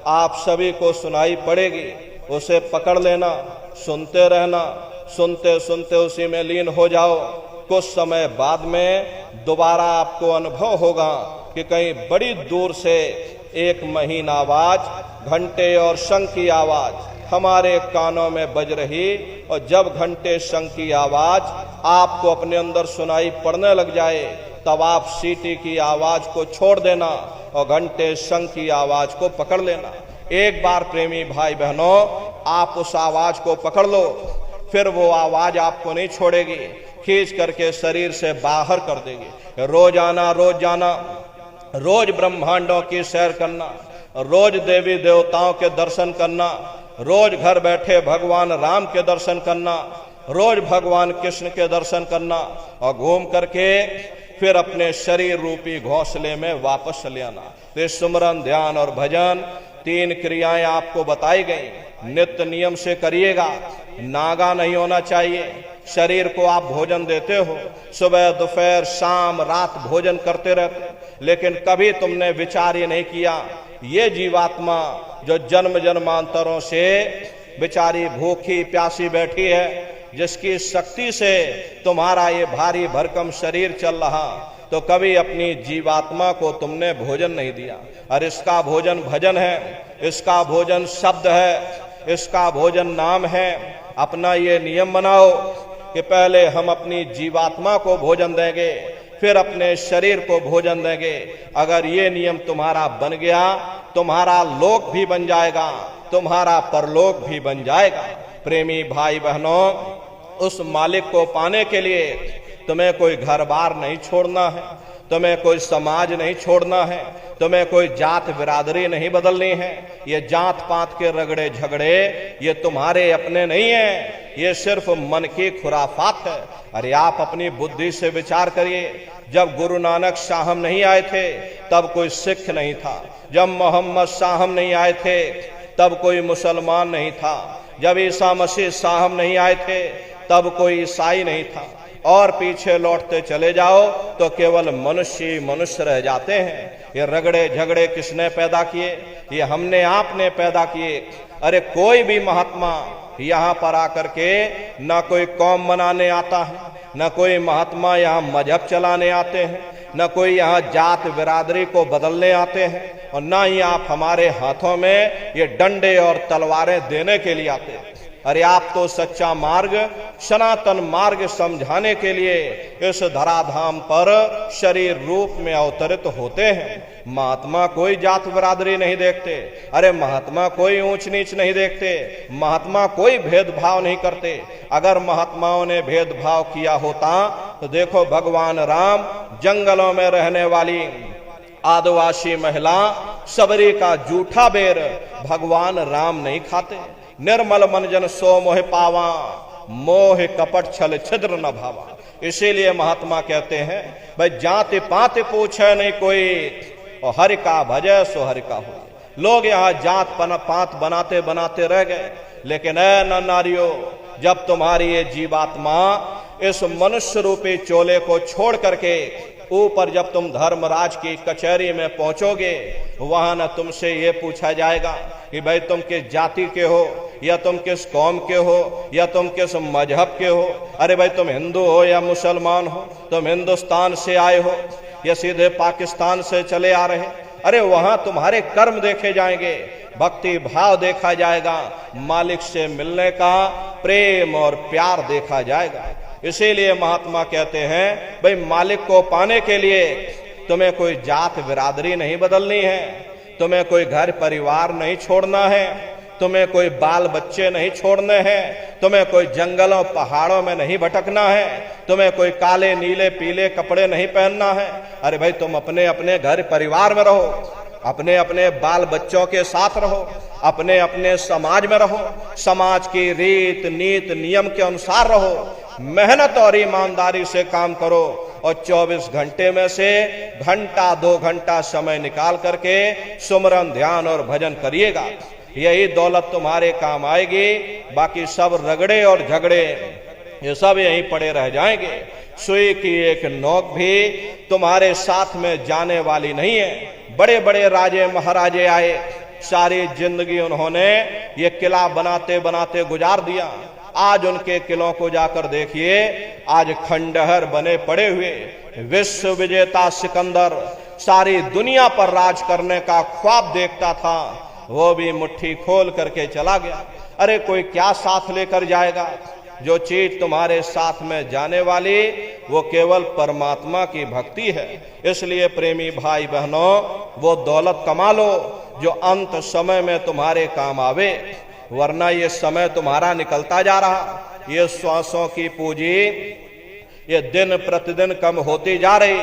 आप सभी को सुनाई पड़ेगी, उसे पकड़ लेना, सुनते रहना, सुनते सुनते उसी में लीन हो जाओ। कुछ समय बाद में दोबारा आपको अनुभव होगा कि कहीं बड़ी दूर से एक महीन आवाज, घंटे और शंख की आवाज हमारे कानों में बज रही, और जब घंटे शंख की आवाज आपको अपने अंदर सुनाई पड़ने लग जाए, तब आप सीटी की आवाज को छोड़ देना और घंटे शंख की आवाज को पकड़ लेना। एक बार प्रेमी भाई बहनों आप उस आवाज को पकड़ लो, फिर वो आवाज आपको नहीं छोड़ेगी, खींच करके शरीर से बाहर कर देगी। रोज आना, रोज जाना, रोज ब्रह्मांडों की सैर करना, रोज देवी देवताओं के दर्शन करना, रोज घर बैठे भगवान राम के दर्शन करना, रोज भगवान कृष्ण के दर्शन करना, और घूम करके फिर अपने शरीर रूपी घोंसले में वापस चले आना। तो सुमरन, ध्यान और भजन 3 क्रियाएं आपको बताई गई, नित्य नियम से करिएगा। नागा नहीं होना चाहिए। शरीर को आप भोजन देते हो, सुबह दोपहर शाम रात भोजन करते रहते, लेकिन कभी तुमने विचार ये नहीं किया ये जीवात्मा जो जन्म जन्मांतरों से बेचारी भूखी प्यासी बैठी है, जिसकी शक्ति से तुम्हारा ये भारी भरकम शरीर चल रहा, तो कभी अपनी जीवात्मा को तुमने भोजन नहीं दिया। और इसका भोजन भजन है, इसका भोजन शब्द है, इसका भोजन नाम है। अपना ये नियम बनाओ कि पहले हम अपनी जीवात्मा को भोजन देंगे, फिर अपने शरीर को भोजन देंगे। अगर ये नियम तुम्हारा बन गया, तुम्हारा लोक भी बन जाएगा, तुम्हारा परलोक भी बन जाएगा। प्रेमी भाई बहनों, उस मालिक को पाने के लिए तुम्हें कोई घर बार नहीं छोड़ना है, तुम्हें कोई समाज नहीं छोड़ना है, तुम्हें कोई जात बिरादरी नहीं बदलनी है। ये जात पात के रगड़े झगड़े ये तुम्हारे अपने नहीं है, ये सिर्फ मन की खुराफात है। अरे आप अपनी बुद्धि से विचार करिए, जब गुरु नानक साहब नहीं आए थे तब कोई सिख नहीं था, जब मोहम्मद साहब नहीं आए थे तब कोई मुसलमान नहीं था, जब ईसा मसीह साहब नहीं आए थे तब कोई ईसाई नहीं था, और पीछे लौटते चले जाओ तो केवल मनुष्य मनुष्य रह जाते हैं। ये रगड़े झगड़े किसने पैदा किए? ये हमने आपने पैदा किए। अरे कोई भी महात्मा यहाँ पर आकर के ना कोई कौम मनाने आता है, न कोई महात्मा यहाँ मजहब चलाने आते हैं, न कोई यहाँ जात बिरादरी को बदलने आते हैं, और ना ही आप हमारे हाथों में ये डंडे और तलवारें देने के लिए आते हैं। अरे आप तो सच्चा मार्ग, सनातन मार्ग समझाने के लिए इस धराधाम पर शरीर रूप में अवतरित होते हैं। महात्मा कोई जात बिरादरी नहीं देखते, अरे महात्मा कोई ऊंच नीच नहीं देखते, महात्मा कोई भेदभाव नहीं करते। अगर महात्माओं ने भेदभाव किया होता तो देखो भगवान राम जंगलों में रहने वाली आदिवासी महिला सबरी का जूठा बेर भगवान राम नहीं खाते। निर्मल मन जन सो मोह पावा, मोह कपट छल छिद्र न भावा। इसीलिए महात्मा कहते हैं भाई जाति पाति पूछे नहीं कोई, और हरि का भजय सो हरि का हो। लोग यहाँ जात पात बनाते बनाते रह गए। लेकिन ऐ नर नारियों, जब तुम्हारी ये जीवात्मा इस मनुष्य रूपी चोले को छोड़ करके ऊपर जब तुम धर्मराज की कचहरी में पहुंचोगे, वहां न तुमसे ये पूछा जाएगा कि भाई तुम किस जाति के हो, या तुम किस कौम के हो, या तुम किस मजहब के हो। अरे भाई तुम हिंदू हो या मुसलमान हो, तुम हिंदुस्तान से आए हो या सीधे पाकिस्तान से चले आ रहे। अरे वहां तुम्हारे कर्म देखे जाएंगे, भक्ति भाव देखा जाएगा, मालिक से मिलने का प्रेम और प्यार देखा जाएगा। इसीलिए महात्मा कहते हैं भाई मालिक को पाने के लिए तुम्हें कोई जात बिरादरी नहीं बदलनी है, तुम्हें कोई घर परिवार नहीं छोड़ना है, तुम्हें कोई बाल बच्चे नहीं छोड़ने हैं, तुम्हें कोई जंगलों पहाड़ों में नहीं भटकना है, तुम्हें कोई काले नीले पीले कपड़े नहीं पहनना है। अरे भाई तुम अपने अपने घर परिवार में रहो, अपने अपने बाल बच्चों के साथ रहो, अपने अपने समाज में रहो, समाज की रीत नीत नियम के अनुसार रहो, मेहनत और ईमानदारी से काम करो और 24 घंटे में से घंटा 2 घंटा समय निकाल करके सुमरन ध्यान और भजन करिएगा। यही दौलत तुम्हारे काम आएगी। बाकी सब रगड़े और झगड़े ये सब यहीं पड़े रह जाएंगे। सुई की एक नोक भी तुम्हारे साथ में जाने वाली नहीं है। बड़े बड़े राजे महाराजे आए, सारी जिंदगी उन्होंने ये किला बनाते बनाते गुजार दिया। आज उनके किलों को जाकर देखिए, आज खंडहर बने पड़े हुए। विश्व विजेता सिकंदर सारी दुनिया पर राज करने का ख्वाब देखता था, वो भी मुट्ठी खोल करके चला गया। अरे कोई क्या साथ लेकर जाएगा? जो चीज तुम्हारे साथ में जाने वाली वो केवल परमात्मा की भक्ति है। इसलिए प्रेमी भाई बहनों, वो दौलत कमा लो जो अंत समय में तुम्हारे काम आवे, वरना ये समय तुम्हारा निकलता जा रहा। ये श्वासों की पूंजी ये दिन प्रतिदिन कम होती जा रही,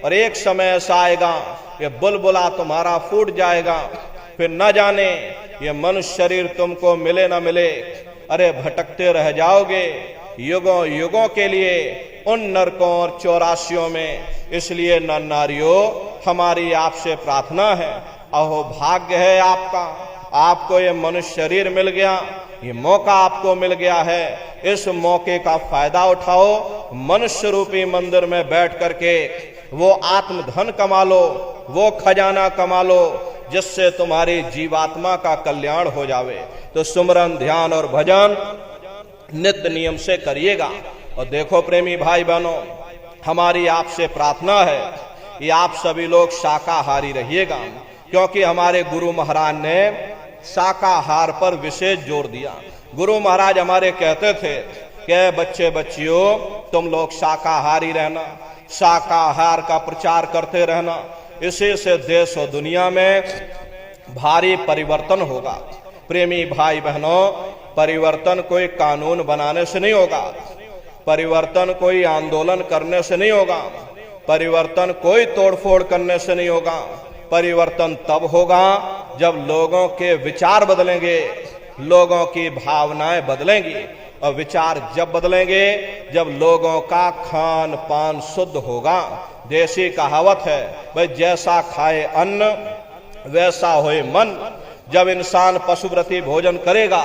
और एक समय ऐसा आएगा कि बुलबुला तुम्हारा फूट जाएगा। फिर न जाने ये मनुष्य शरीर तुमको मिले न मिले, अरे भटकते रह जाओगे युगों युगों के लिए उन नरकों और चौरासियों में। इसलिए नर नारियों, हमारी आपसे प्रार्थना है, अहो भाग्य है आपका, आपको ये मनुष्य शरीर मिल गया, ये मौका आपको मिल गया है। इस मौके का फायदा उठाओ, मनुष्य रूपी मंदिर में बैठ करके वो आत्मधन कमा लो, वो खजाना कमा लो जिससे तुम्हारी जीवात्मा का कल्याण हो जावे। तो सुमरन ध्यान और भजन नित्य नियम से करिएगा। और देखो प्रेमी भाई बहनों, हमारी आपसे प्रार्थना है कि आप सभी लोग शाकाहारी रहिएगा, क्योंकि हमारे गुरु महाराज ने शाकाहार पर विशेष जोर दिया। गुरु महाराज हमारे कहते थे कि बच्चे बच्चियों तुम लोग शाकाहारी रहना, शाकाहार का प्रचार करते रहना, इसी से देश और दुनिया में भारी परिवर्तन होगा। प्रेमी भाई बहनों, परिवर्तन कोई कानून बनाने से नहीं होगा, परिवर्तन कोई आंदोलन करने से नहीं होगा, परिवर्तन कोई तोड़फोड़ करने से नहीं होगा। परिवर्तन तब होगा जब लोगों के विचार बदलेंगे, लोगों की भावनाएं बदलेंगी। और विचार जब बदलेंगे जब लोगों का खान पान शुद्ध होगा। देसी कहावत है भाई, जैसा खाए अन्न वैसा होए मन। जब इंसान पशुव्रती भोजन करेगा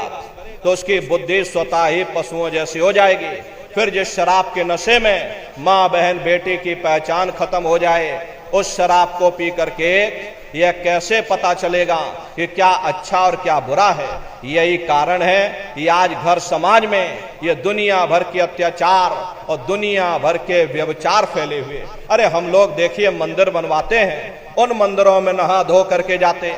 तो उसकी बुद्धि स्वतः ही पशुओं जैसी हो जाएगी। फिर जिस शराब के नशे में माँ बहन बेटी की पहचान खत्म हो जाए, उस शराब को पी करके यह कैसे पता चलेगा कि क्या अच्छा और क्या बुरा है। यही कारण है कि आज घर समाज में ये दुनिया भर के अत्याचार और दुनिया भर के व्यभिचार फैले हुए। अरे हम लोग देखिए मंदिर बनवाते हैं, उन मंदिरों में नहा धो करके जाते,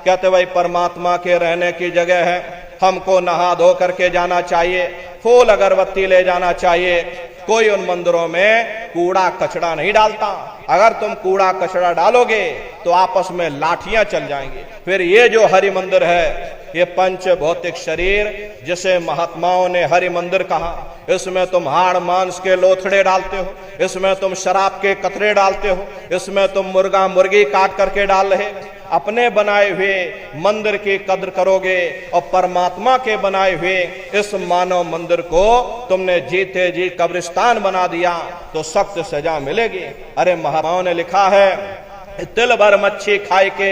कहते भाई परमात्मा के रहने की जगह है, हमको नहा धो करके जाना चाहिए, फूल अगरबत्ती ले जाना चाहिए। कोई उन मंदिरों में कूड़ा कचरा नहीं डालता। अगर तुम कूड़ा कचरा डालोगे तो आपस में लाठियां चल जाएंगी। फिर ये जो हरि मंदिर है, ये पंच भौतिक शरीर जिसे महात्माओं ने हरि मंदिर कहा, इसमें तुम हाड़ मांस के लोथड़े डालते हो, इसमें तुम शराब के कतरे डालते हो, इसमें तुम मुर्गा मुर्गी काट करके डाल रहे। अपने बनाए हुए मंदिर की कद्र करोगे और परमात्मा के बनाए हुए इस मानव मंदिर को तुमने जीते जी कब्रिस्तान बना दिया तो सख्त सजा मिलेगी। अरे महात्माओं ने लिखा है, तिल भर मच्छी खाए के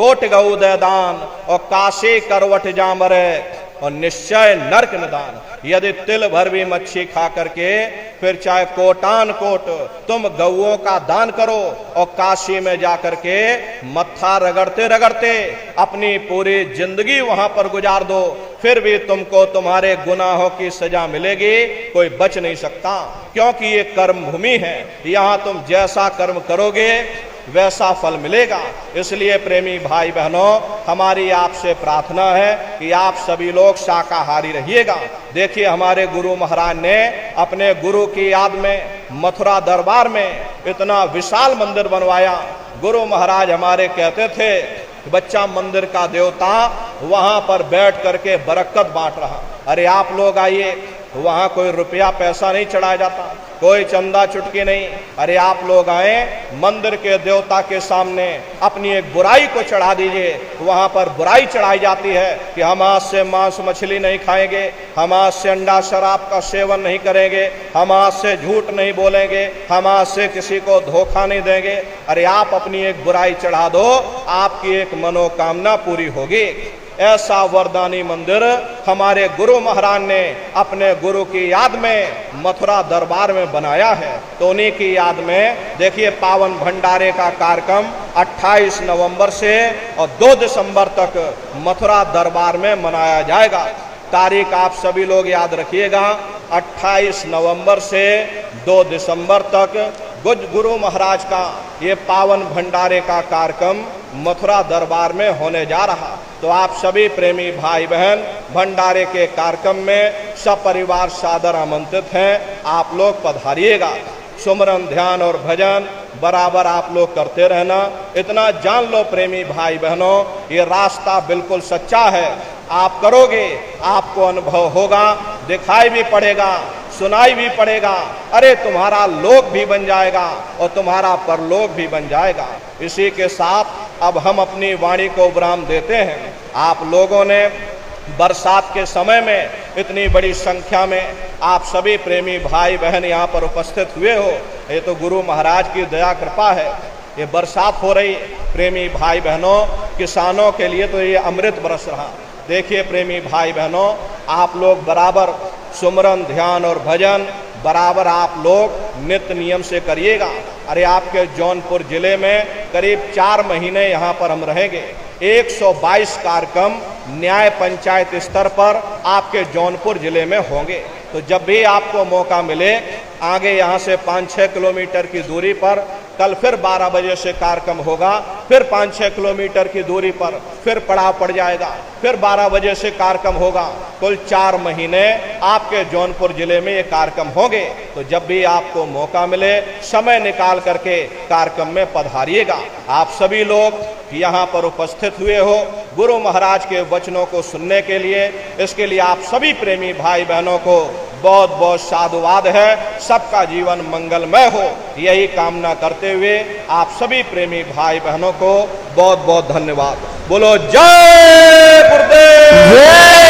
कोट गऊ दे दान और काशी करवट जामरे और निश्चय नरक निदान। यदि तिल भर भी मच्छी खा करके फिर चाहे कोटान कोट तुम गऊओं का दान करो और काशी में जाकर के मत्था रगड़ते रगड़ते अपनी पूरी जिंदगी वहां पर गुजार दो, फिर भी तुमको तुम्हारे गुनाहों की सजा मिलेगी, कोई बच नहीं सकता। क्योंकि ये कर्म भूमि है, यहां तुम जैसा कर्म करोगे वैसा फल मिलेगा। इसलिए प्रेमी भाई बहनों, हमारी आपसे प्रार्थना है कि आप सभी लोग शाकाहारी रहिएगा। देखिए, हमारे गुरु महाराज ने अपने गुरु की याद में मथुरा दरबार में इतना विशाल मंदिर बनवाया। गुरु महाराज हमारे कहते थे, बच्चा मंदिर का देवता वहां पर बैठ करके बरकत बांट रहा। अरे आप लोग आइए, वहां कोई रुपया पैसा नहीं चढ़ाया जाता, कोई चंदा चुटकी नहीं। अरे आप लोग आए, मंदिर के देवता के सामने अपनी एक बुराई को चढ़ा दीजिए। वहां पर बुराई चढ़ाई जाती है कि हम आज से मांस मछली नहीं खाएंगे, हम आज से अंडा शराब का सेवन नहीं करेंगे, हम आज से झूठ नहीं बोलेंगे, हम आज से किसी को धोखा नहीं देंगे। अरे आप अपनी एक बुराई चढ़ा दो, आपकी एक मनोकामना पूरी होगी। ऐसा वरदानी मंदिर हमारे गुरु महाराज ने अपने गुरु की याद में मथुरा दरबार में बनाया है। तो उन्हीं की याद में देखिए, पावन भंडारे का कार्यक्रम 28 नवंबर से और 2 दिसंबर तक मथुरा दरबार में मनाया जाएगा। तारीख आप सभी लोग याद रखिएगा, 28 नवंबर से 2 दिसंबर तक गुरु महाराज का ये पावन भंडारे का कार्यक्रम मथुरा दरबार में होने जा रहा। तो आप सभी प्रेमी भाई बहन भंडारे के कार्यक्रम में सपरिवार सादर आमंत्रित हैं। आप लोग पधारिएगा। सुमरन ध्यान और भजन बराबर आप लोग करते रहना। इतना जान लो प्रेमी भाई बहनों, ये रास्ता बिल्कुल सच्चा है। आप करोगे, आपको अनुभव होगा, दिखाई भी पड़ेगा, सुनाई भी पड़ेगा। अरे तुम्हारा लोक भी बन जाएगा और तुम्हारा परलोक भी बन जाएगा। इसी के साथ अब हम अपनी वाणी को विराम देते हैं। आप लोगों ने बरसात के समय में इतनी बड़ी संख्या में आप सभी प्रेमी भाई बहन यहाँ पर उपस्थित हुए हो, ये तो गुरु महाराज की दया कृपा है। ये बरसात हो रही प्रेमी भाई बहनों, किसानों के लिए तो ये अमृत बरस रहा। देखिए प्रेमी भाई बहनों, आप लोग बराबर सुमरन ध्यान और भजन बराबर आप लोग नित्य नियम से करिएगा। अरे आपके जौनपुर जिले में करीब 4 महीने यहाँ पर हम रहेंगे। 122 कार्यक्रम न्याय पंचायत स्तर पर आपके जौनपुर जिले में होंगे। तो जब भी आपको मौका मिले, आगे यहाँ से 5-6 किलोमीटर की दूरी पर कल फिर 12 बजे से कार्यक्रम होगा, फिर 5-6 किलोमीटर की दूरी पर फिर पड़ाव पड़ जाएगा, फिर 12 बजे से कार्यक्रम होगा। कुल 4 महीने आपके जौनपुर जिले में ये कार्यक्रम होंगे। तो जब भी आपको मौका मिले, समय निकाल करके कार्यक्रम में पधारिएगा। आप सभी लोग यहाँ पर उपस्थित हुए हो गुरु महाराज के वचनों को सुनने के लिए। इसके लिए आप सभी प्रेमी भाई बहनों को बहुत बहुत साधुवाद है। सबका जीवन मंगलमय हो, यही कामना करते हुए आप सभी प्रेमी भाई बहनों को बहुत बहुत धन्यवाद। बोलो जय गुरुदेव।